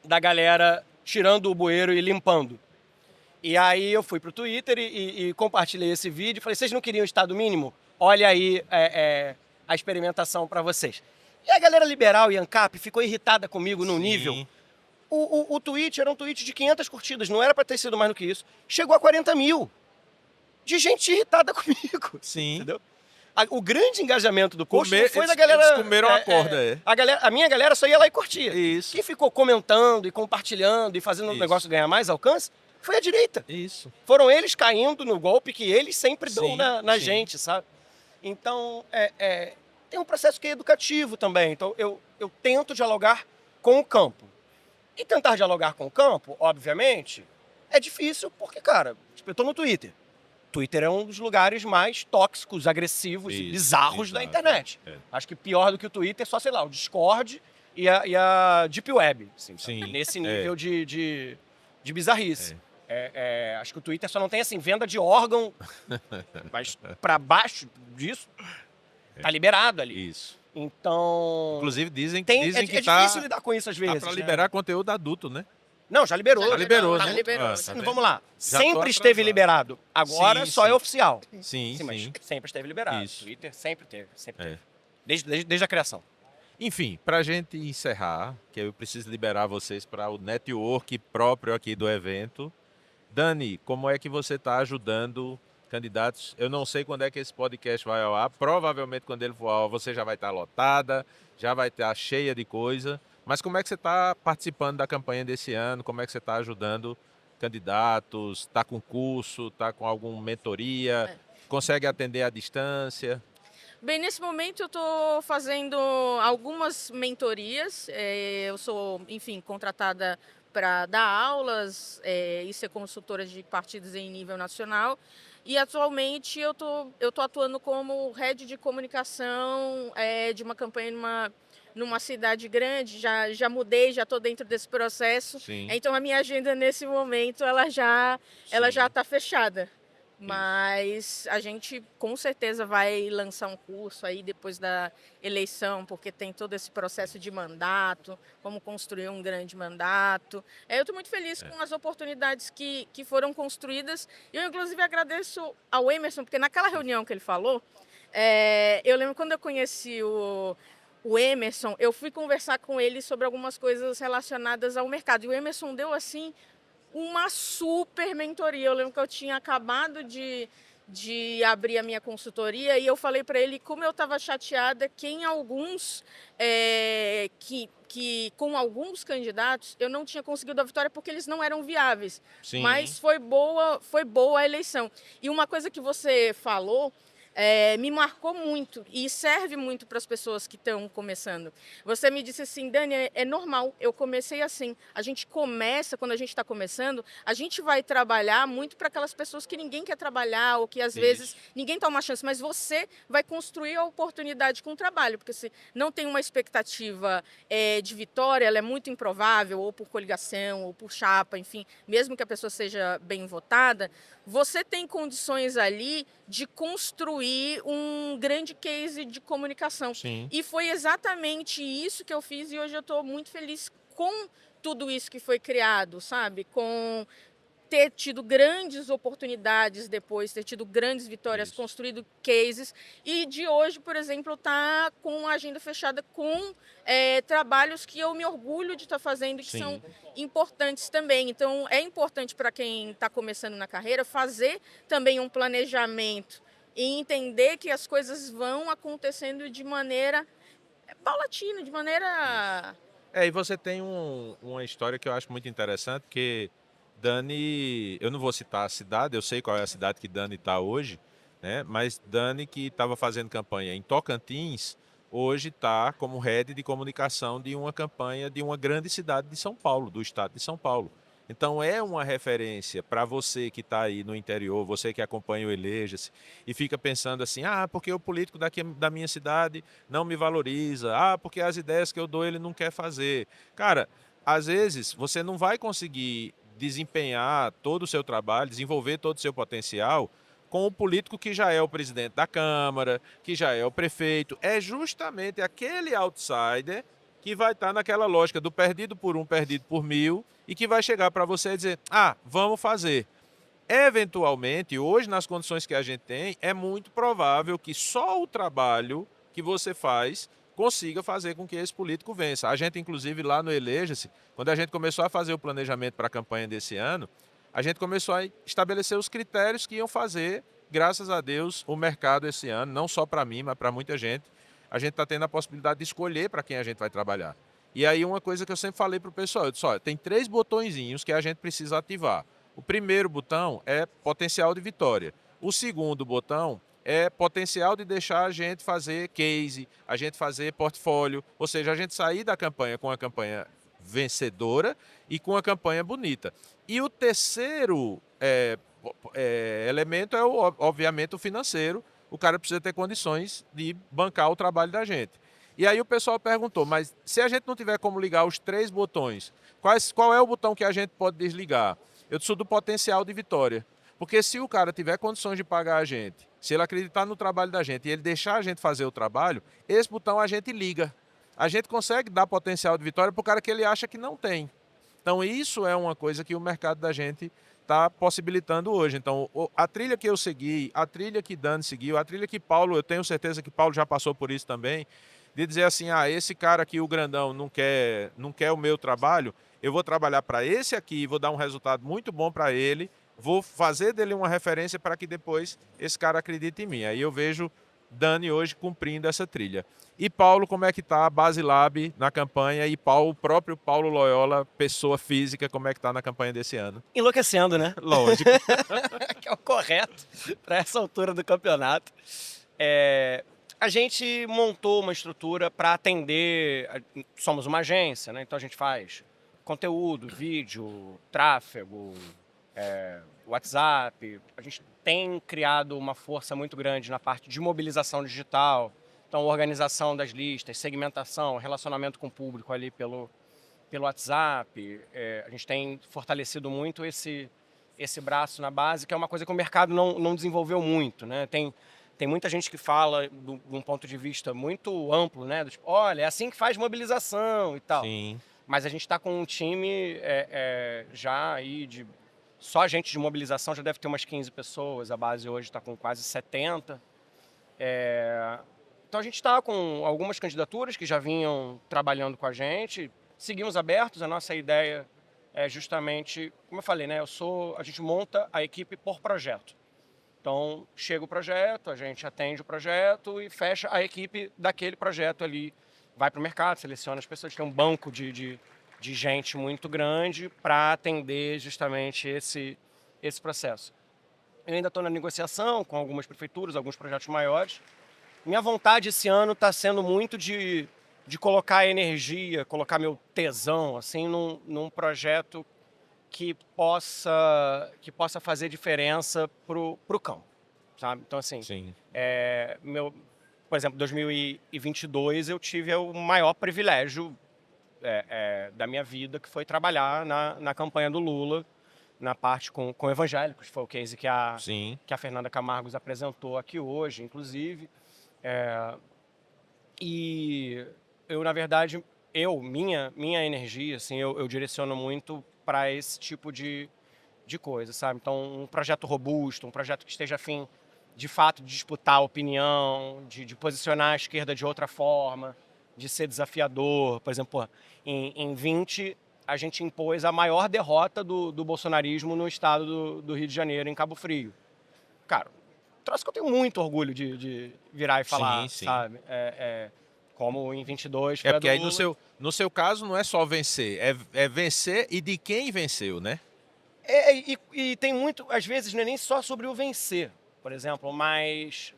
da galera tirando o bueiro e limpando. E aí eu fui pro Twitter e compartilhei esse vídeo e falei, vocês não queriam estado mínimo? Olha aí a experimentação para vocês. E a galera liberal e ANCAP ficou irritada comigo num nível. O tweet era um tweet de 500 curtidas, não era para ter sido mais do que isso. Chegou a 40 mil de gente irritada comigo. Sim. Entendeu? O grande engajamento do post foi da galera... Eles comeram a corda, A minha galera só ia lá e curtia. Isso. Quem ficou comentando e compartilhando e fazendo o negócio ganhar mais alcance foi a direita. Isso. Foram eles caindo no golpe que eles sempre dão na gente, sabe? Então, tem um processo que é educativo também. Então, eu tento dialogar com o campo. E tentar dialogar com o campo, obviamente, é difícil porque, cara, eu tô no Twitter. Twitter é um dos lugares mais tóxicos, agressivos e bizarros da internet. Acho que pior do que o Twitter é só, sei lá, o Discord e a Deep Web. Assim, nesse nível de bizarrice. Acho que o Twitter só não tem, assim, venda de órgão, mas para baixo disso, tá liberado ali. Isso. Então... Inclusive dizem que é difícil lidar com isso às vezes. Tá para liberar conteúdo adulto, né? Não, já liberou. Já liberou, né? né? Liberou. Vamos lá. Sempre esteve liberado. Agora só é oficial. Sim. Mas sempre esteve liberado. Isso. Twitter sempre teve. Desde a criação. Enfim, para a gente encerrar, que eu preciso liberar vocês para o network próprio aqui do evento. Dani, como é que você está ajudando candidatos? Eu não sei quando é que esse podcast vai ao ar. Provavelmente quando ele for ao ar, você já vai estar lotada, já vai estar cheia de coisa. Mas como é que você está participando da campanha desse ano? Como é que você está ajudando candidatos? Está com curso? Está com alguma mentoria? Consegue atender à distância? Bem, nesse momento eu estou fazendo algumas mentorias. Eu sou, enfim, contratada para dar aulas e ser consultora de partidos em nível nacional. E atualmente eu tô atuando como head de comunicação de uma campanha numa cidade grande. Já mudei, já estou dentro desse processo. Sim, Então a minha agenda nesse momento ela já sim. está fechada. Isso. Mas a gente com certeza vai lançar um curso aí depois da eleição, porque tem todo esse processo de mandato, como construir um grande mandato. Eu estou muito feliz com as oportunidades que foram construídas. Eu, inclusive, agradeço ao Emerson, porque naquela reunião que ele falou, eu lembro quando eu conheci o Emerson, eu fui conversar com ele sobre algumas coisas relacionadas ao mercado. E o Emerson deu, assim, uma super mentoria. Eu lembro que eu tinha acabado de abrir a minha consultoria e eu falei para ele como eu estava chateada que em alguns que com alguns candidatos eu não tinha conseguido a vitória porque eles não eram viáveis. Sim. Mas foi boa a eleição. E uma coisa que você falou me marcou muito e serve muito para as pessoas que estão começando. Você me disse assim, Dani, é normal, eu comecei assim. A gente começa, quando a gente está começando, a gente vai trabalhar muito para aquelas pessoas que ninguém quer trabalhar ou que às vezes ninguém toma uma chance, mas você vai construir a oportunidade com o trabalho, porque se não tem uma expectativa de vitória, ela é muito improvável, ou por coligação, ou por chapa, enfim, mesmo que a pessoa seja bem votada, você tem condições ali de construir um grande case de comunicação. Sim. E foi exatamente isso que eu fiz e hoje eu estou muito feliz com tudo isso que foi criado, sabe? Com ter tido grandes oportunidades depois, ter tido grandes vitórias, Isso. construído cases, e de hoje, por exemplo, tá com a agenda fechada com trabalhos que eu me orgulho de estar fazendo e que Sim. são importantes também. Então, é importante para quem está começando na carreira fazer também um planejamento e entender que as coisas vão acontecendo de maneira paulatina, de maneira... E você tem uma história que eu acho muito interessante, porque Dani, eu não vou citar a cidade, eu sei qual é a cidade que Dani está hoje, né? Mas Dani, que estava fazendo campanha em Tocantins, hoje está como head de comunicação de uma campanha de uma grande cidade de São Paulo, do estado de São Paulo. Então é uma referência para você que está aí no interior, você que acompanha o Eleja-se e fica pensando assim, porque o político daqui da minha cidade não me valoriza, porque as ideias que eu dou ele não quer fazer. Cara, às vezes você não vai conseguir desempenhar todo o seu trabalho, desenvolver todo o seu potencial com o político que já é o presidente da Câmara, que já é o prefeito. É justamente aquele outsider que vai estar naquela lógica do perdido por um, perdido por mil, e que vai chegar para você e dizer, vamos fazer. Eventualmente, hoje, nas condições que a gente tem, é muito provável que só o trabalho que você faz consiga fazer com que esse político vença. A gente, inclusive, lá no Eleja-se, quando a gente começou a fazer o planejamento para a campanha desse ano, a gente começou a estabelecer os critérios que iam fazer, graças a Deus, o mercado esse ano, não só para mim, mas para muita gente. A gente está tendo a possibilidade de escolher para quem a gente vai trabalhar. E aí uma coisa que eu sempre falei para o pessoal, eu disse, olha, tem 3 botõezinhos que a gente precisa ativar. O primeiro botão é potencial de vitória. O segundo botão é potencial de deixar a gente fazer case, a gente fazer portfólio, ou seja, a gente sair da campanha com a campanha vencedora e com a campanha bonita. E o terceiro elemento é, obviamente, o financeiro. O cara precisa ter condições de bancar o trabalho da gente. E aí o pessoal perguntou, mas se a gente não tiver como ligar os 3 botões, qual é o botão que a gente pode desligar? Eu sou do potencial de vitória. Porque se o cara tiver condições de pagar a gente, se ele acreditar no trabalho da gente e ele deixar a gente fazer o trabalho, esse botão a gente liga. A gente consegue dar potencial de vitória para o cara que ele acha que não tem. Então isso é uma coisa que o mercado da gente está possibilitando hoje. Então a trilha que eu segui, a trilha que Dani seguiu, a trilha que Paulo, eu tenho certeza que Paulo já passou por isso também, de dizer assim, esse cara aqui, o grandão, não quer o meu trabalho, eu vou trabalhar para esse aqui, vou dar um resultado muito bom para ele, vou fazer dele uma referência para que depois esse cara acredite em mim. Aí eu vejo Dani hoje cumprindo essa trilha. E Paulo, como é que está a Basilab na campanha? E Paulo, o próprio Paulo Loyola, pessoa física, como é que está na campanha desse ano? Enlouquecendo, né? Lógico. Que é o correto para essa altura do campeonato. A gente montou uma estrutura para atender. Somos uma agência, né? Então a gente faz conteúdo, vídeo, tráfego, WhatsApp. A gente tem criado uma força muito grande na parte de mobilização digital. Então, organização das listas, segmentação, relacionamento com o público ali pelo WhatsApp. A gente tem fortalecido muito esse braço na base, que é uma coisa que o mercado não desenvolveu muito, né? Tem muita gente que fala de um ponto de vista muito amplo, né? Do tipo, olha, é assim que faz mobilização e tal. Sim. Mas a gente está com um time já aí de... Só a gente de mobilização já deve ter umas 15 pessoas. A base hoje está com quase 70. Então a gente está com algumas candidaturas que já vinham trabalhando com a gente. Seguimos abertos. A nossa ideia é justamente, como eu falei, né? A gente monta a equipe por projeto. Então, chega o projeto, a gente atende o projeto e fecha a equipe daquele projeto ali. Vai para o mercado, seleciona as pessoas, tem um banco de gente muito grande para atender justamente esse processo. Eu ainda estou na negociação com algumas prefeituras, alguns projetos maiores. Minha vontade esse ano está sendo muito de colocar energia, colocar meu tesão assim, num projeto que possa fazer diferença pro campo, sabe? Então, assim, Sim. por exemplo, 2022 eu tive o maior privilégio da minha vida, que foi trabalhar na campanha do Lula, na parte com evangélicos. Foi o case que a Fernanda Camargos apresentou aqui hoje, inclusive. E eu, na verdade, minha energia, assim, eu direciono muito para esse tipo de coisa, sabe? Então, um projeto robusto, um projeto que esteja a fim, de fato, de disputar a opinião, de posicionar a esquerda de outra forma, de ser desafiador. Por exemplo, em 20, a gente impôs a maior derrota do bolsonarismo no estado do Rio de Janeiro, em Cabo Frio. Cara, troço que eu tenho muito orgulho de virar e falar, Sim. sabe? Como em 22 foi Porque a do aí Lula. no seu caso não é só vencer, é vencer e de quem venceu, né? E tem muito, às vezes, não é nem só sobre o vencer, por exemplo, mas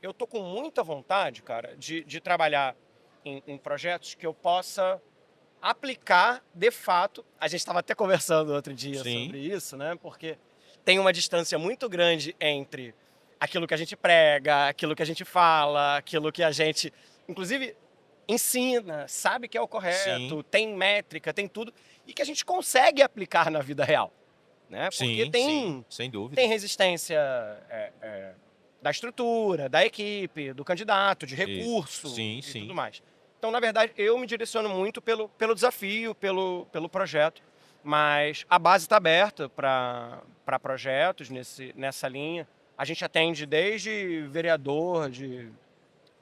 eu tô com muita vontade, cara, de trabalhar em projetos que eu possa aplicar de fato. A gente estava até conversando outro dia sobre isso, né? Porque tem uma distância muito grande entre aquilo que a gente prega, aquilo que a gente fala, aquilo que a gente, inclusive, ensina, sabe que é o correto, tem métrica, tem tudo, e que a gente consegue aplicar na vida real, né? Porque sem dúvida. tem resistência da estrutura, da equipe, do candidato, de recurso e tudo mais. Então, na verdade, eu me direciono muito pelo desafio, pelo projeto, mas a base está aberta para projetos nessa linha. A gente atende desde vereador de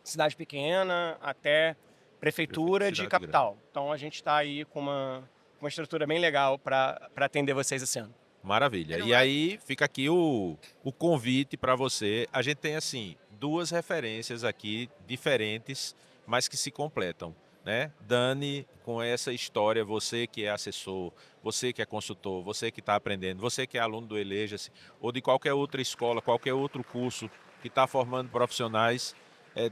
cidade pequena até prefeitura de capital. Então, a gente está aí com uma estrutura bem legal para atender vocês esse ano. Maravilha. E aí fica aqui o convite para você. A gente tem, assim, duas referências aqui diferentes, mas que se completam, né? Dani, com essa história, você que é assessor, você que é consultor, você que está aprendendo, você que é aluno do Eleja-se, ou de qualquer outra escola, qualquer outro curso que está formando profissionais,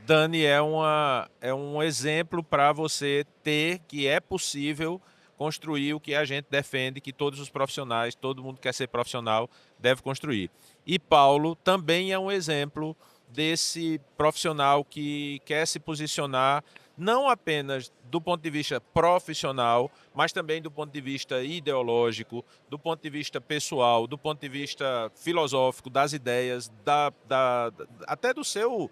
Dani é um exemplo para você ter que é possível construir o que a gente defende, que todos os profissionais, todo mundo que quer ser profissional, deve construir. E Paulo também é um exemplo desse profissional que quer se posicionar não apenas do ponto de vista profissional, mas também do ponto de vista ideológico, do ponto de vista pessoal, do ponto de vista filosófico, das ideias, até do seu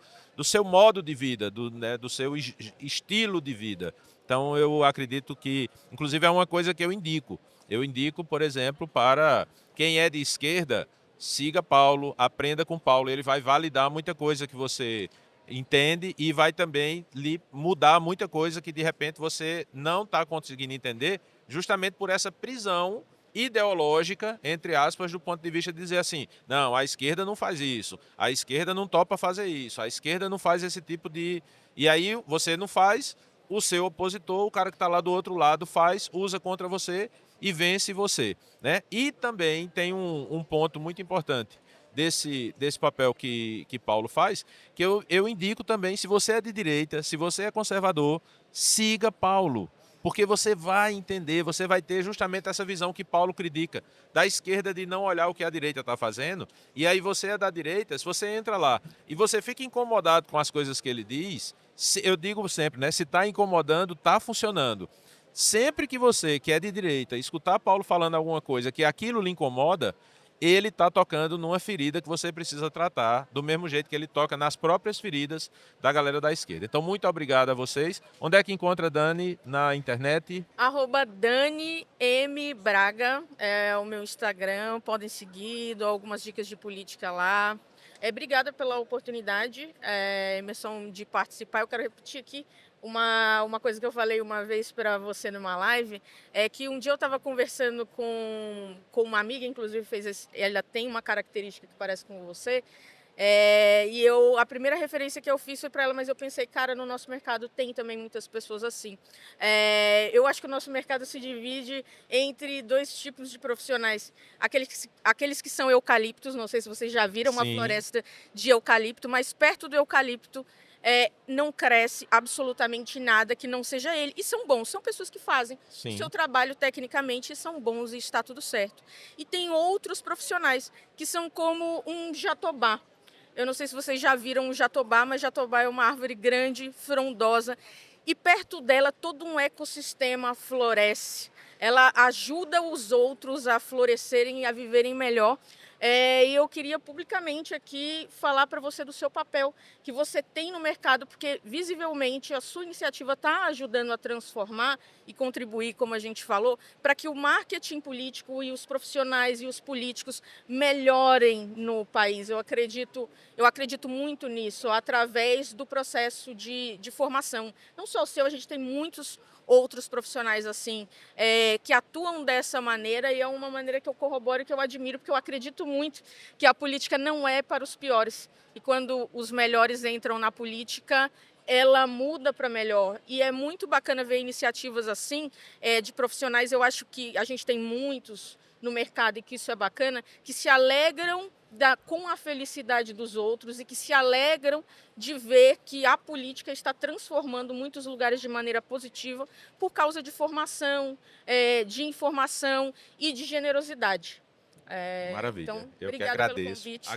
modo de vida, do seu estilo de vida. Então, eu acredito que, inclusive, é uma coisa que eu indico. Eu indico, por exemplo, para quem é de esquerda, siga Paulo, aprenda com Paulo. Ele vai validar muita coisa que você entende e vai também lhe mudar muita coisa que, de repente, você não está conseguindo entender, justamente por essa prisão ideológica, entre aspas, do ponto de vista de dizer assim, não, a esquerda não faz isso, a esquerda não topa fazer isso, a esquerda não faz esse tipo de... E aí você não faz, o seu opositor, o cara que está lá do outro lado faz, usa contra você e vence você, né? E também tem um ponto muito importante desse papel que Paulo faz, que eu indico também, se você é de direita, se você é conservador, siga Paulo, porque você vai entender, você vai ter justamente essa visão que Paulo critica, da esquerda de não olhar o que a direita está fazendo, e aí você é da direita, se você entra lá e você fica incomodado com as coisas que ele diz, eu digo sempre, né, se está incomodando, está funcionando. Sempre que você, que é de direita, escutar Paulo falando alguma coisa que aquilo lhe incomoda, ele está tocando numa ferida que você precisa tratar, do mesmo jeito que ele toca nas próprias feridas da galera da esquerda. Então, muito obrigado a vocês. Onde é que encontra Dani na internet? Dani M. Braga é o meu Instagram, podem seguir, dou algumas dicas de política lá. Obrigada pela oportunidade, Emerson, de participar. Eu quero repetir aqui uma coisa que eu falei uma vez para você numa live, é que um dia eu estava conversando com uma amiga, inclusive ela tem uma característica que parece com você, e a primeira referência que eu fiz foi para ela, mas eu pensei, cara, no nosso mercado tem também muitas pessoas assim. Eu acho que o nosso mercado se divide entre dois tipos de profissionais. Aqueles que são eucaliptos, não sei se vocês já viram uma Sim. floresta de eucalipto, mas perto do eucalipto não cresce absolutamente nada que não seja ele. E são bons, são pessoas que fazem Sim. o seu trabalho tecnicamente, são bons e está tudo certo. E tem outros profissionais que são como um jatobá. Eu não sei se vocês já viram um jatobá, mas jatobá é uma árvore grande, frondosa, e perto dela todo um ecossistema floresce. Ela ajuda os outros a florescerem e a viverem melhor. E eu queria publicamente aqui falar para você do seu papel que você tem no mercado, porque visivelmente a sua iniciativa está ajudando a transformar e contribuir, como a gente falou, para que o marketing político e os profissionais e os políticos melhorem no país. Eu acredito muito nisso, através do processo de formação. Não só o seu, a gente tem muitos outros profissionais assim, que atuam dessa maneira, e é uma maneira que eu corroboro e que eu admiro, porque eu acredito muito que a política não é para os piores. E quando os melhores entram na política, ela muda para melhor. E é muito bacana ver iniciativas assim, de profissionais. Eu acho que a gente tem muitos no mercado, e que isso é bacana, que se alegram com a felicidade dos outros e que se alegram de ver que a política está transformando muitos lugares de maneira positiva por causa de formação, de informação e de generosidade. Maravilha, Então, eu que obrigada pelo agradeço. convite.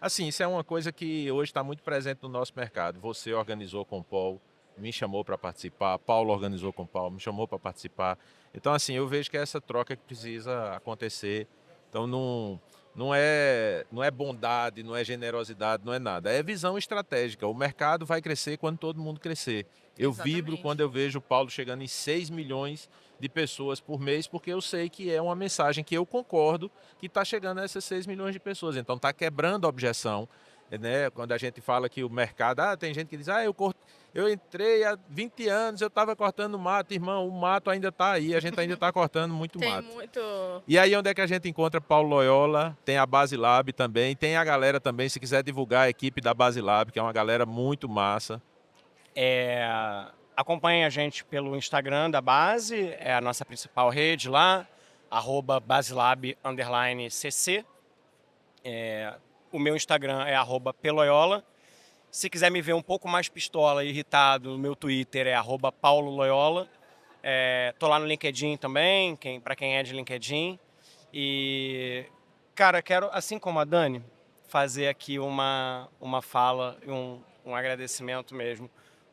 Assim, isso é uma coisa que hoje está muito presente no nosso mercado. Você organizou com o Paulo, me chamou para participar, Paulo organizou com o Paulo, me chamou para participar. Então, assim, eu vejo que é essa troca que precisa acontecer. Então, não é bondade, não é generosidade, não é nada. É visão estratégica. O mercado vai crescer quando todo mundo crescer. Eu vibro Exatamente. quando eu vejo o Paulo chegando em 6 milhões de pessoas por mês, porque eu sei que é uma mensagem que eu concordo que está chegando a essas 6 milhões de pessoas. Então está quebrando a objeção, né? Quando a gente fala que o mercado, tem gente que diz, eu entrei há 20 anos, eu estava cortando mato. Irmão, o mato ainda está aí, a gente ainda está cortando muito Tem mato. muito... E aí onde é que a gente encontra Paulo Loyola? Tem a Basilab também, tem a galera também, se quiser divulgar a equipe da Basilab, que é uma galera muito massa. Acompanhe a gente pelo Instagram da Base, é a nossa principal rede lá, @basilab_cc. O meu Instagram é @peloyola. Se quiser me ver um pouco mais pistola e irritado, o meu Twitter é @pauloloyola. Tô lá no LinkedIn também, para quem é de LinkedIn. E, cara, quero, assim como a Dani, fazer aqui uma fala e um agradecimento mesmo,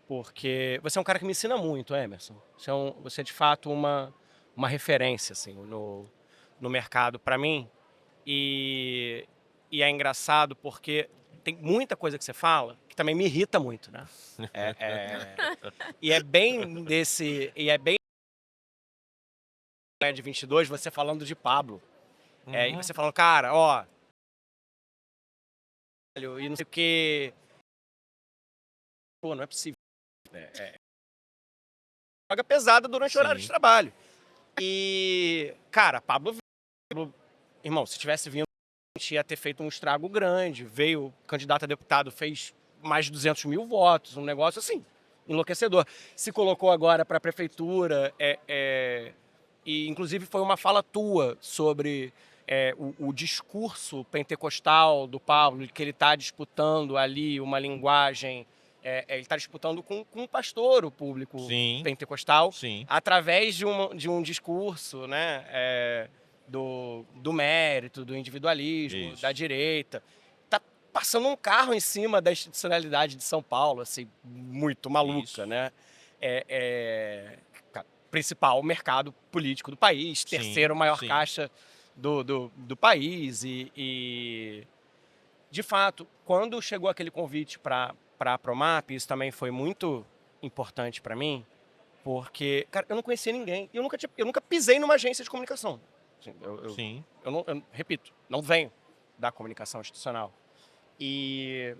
porque você é um cara que me ensina muito, Emerson. Você é de fato uma referência assim, no mercado para mim. E é engraçado porque tem muita coisa que você fala que também me irrita muito, né? E é bem de 22, você falando de Pablo. E você falando, cara, ó, e não sei o que. Pô, não é possível. Joga pesada durante o horário de trabalho. E, cara, Pablo irmão, se tivesse vindo, a gente ia ter feito um estrago grande. Veio candidato a deputado, fez mais de 200 mil votos, um negócio assim, enlouquecedor. Se colocou agora para a prefeitura, e inclusive foi uma fala tua sobre o discurso pentecostal do Paulo, que ele está disputando ali uma linguagem, ele está disputando com um pastor, o público Sim. pentecostal, Sim. através de um discurso, né, do mérito, do individualismo, Isso. da direita. Tá passando um carro em cima da institucionalidade de São Paulo, assim, muito maluca, Isso. né? Principal mercado político do país, Sim, terceiro maior sim. caixa do país. E, de fato, quando chegou aquele convite para a Promap, isso também foi muito importante para mim, porque, cara, eu não conhecia ninguém. Eu nunca pisei numa agência de comunicação. Assim, Sim. eu repito, não venho da comunicação institucional. E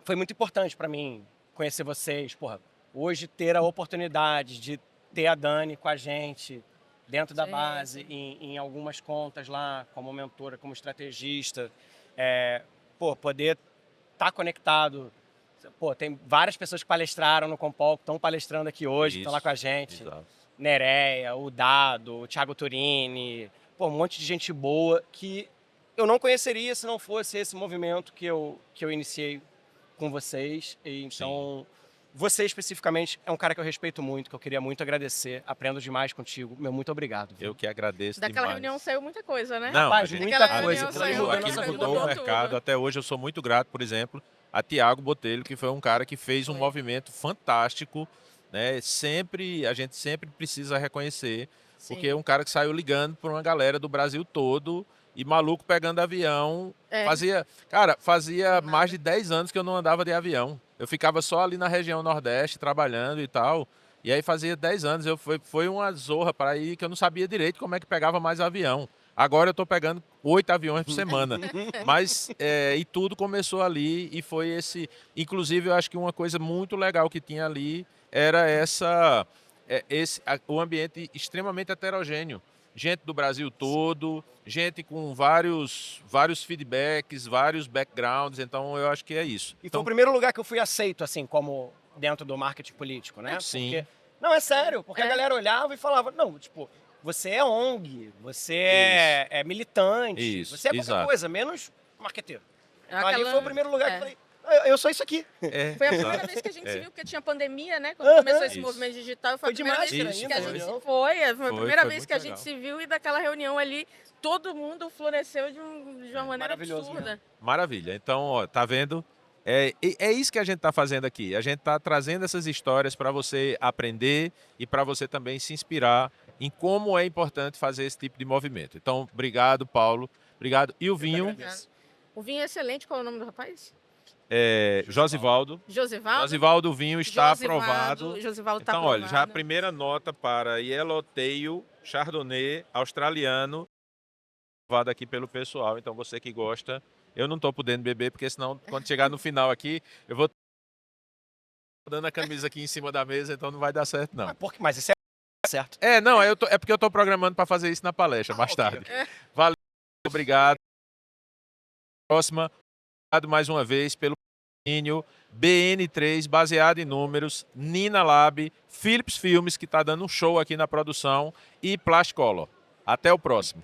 foi muito importante para mim conhecer vocês. Porra, hoje ter a oportunidade de ter a Dani com a gente dentro da Sim. base, em algumas contas lá, como mentora, como estrategista. Poder estar conectado. Pô, tem várias pessoas que palestraram no Compol, que estão palestrando aqui hoje, que estão lá com a gente. Exato. Nereia, o Dado, o Thiago Turini, pô, um monte de gente boa que eu não conheceria se não fosse esse movimento que eu iniciei com vocês. E então, você especificamente é um cara que eu respeito muito, que eu queria muito agradecer. Aprendo demais contigo. Meu muito obrigado. Eu que agradeço Daquela demais. reunião saiu muita coisa, né? Não, Rapaz, a gente- muita Daquela coisa. reunião Aquilo saiu ali Aquilo muita mudou mudou o tudo. mercado. Até hoje eu sou muito grato, por exemplo, a Tiago Botelho, que foi um cara que fez um Foi. movimento fantástico, né? A gente sempre precisa reconhecer, Sim. porque é um cara que saiu ligando para uma galera do Brasil todo e maluco pegando avião. É. Fazia nada. mais de 10 anos que eu não andava de avião. Eu ficava só ali na região Nordeste trabalhando e tal. E aí fazia 10 anos, foi uma zorra para ir que eu não sabia direito como é que pegava mais avião. Agora eu estou pegando 8 aviões por semana. Mas, e tudo começou ali e foi esse... Inclusive, eu acho que uma coisa muito legal que tinha ali era o ambiente extremamente heterogêneo. Gente do Brasil todo, gente com vários feedbacks, vários backgrounds. Então, eu acho que é isso. E foi Então, o primeiro lugar que eu fui aceito, assim, como dentro do marketing político, né? Sim. Porque, não, é sério, porque a galera olhava e falava, não, tipo, você é ONG, você é militante, Isso, você é qualquer exato. coisa, menos marqueteiro. Então, ali Aquela- foi o primeiro lugar que eu é. falei, eu sou isso aqui. Foi a primeira vez que a gente se viu, porque tinha pandemia, né? Quando começou esse Isso. movimento digital, Foi a primeira demais, vez isso, que a foi. gente foi. Foi a Foi primeira vez muito que a gente legal. se viu e daquela reunião ali, todo mundo floresceu de uma maneira Maravilhoso absurda. mesmo. Maravilha. Então, ó, tá vendo? É isso que a gente está fazendo aqui. A gente está trazendo essas histórias para você aprender e para você também se inspirar em como é importante fazer esse tipo de movimento. Então, obrigado, Paulo. Obrigado. E o vinho, agradeço. O vinho é excelente, qual é o nome do rapaz? Josivaldo. Josivaldo. Josivaldo, o vinho está Josivaldo, aprovado. Josivaldo está Então, aprovado. olha, já a primeira nota para Yellowtail Chardonnay australiano, aprovado aqui pelo pessoal. Então, você que gosta, eu não estou podendo beber, porque senão, quando chegar no final aqui, eu vou dando a camisa aqui em cima da mesa, então não vai dar certo, não. Mas isso é certo. Não, é porque eu estou programando para fazer isso na palestra mais ok, tarde. ok. Valeu, obrigado. Próxima, obrigado mais uma vez pelo patrocínio, BN3, baseado em números, Nina Lab, Philips Filmes, que está dando um show aqui na produção, e Plascolor. Até o próximo.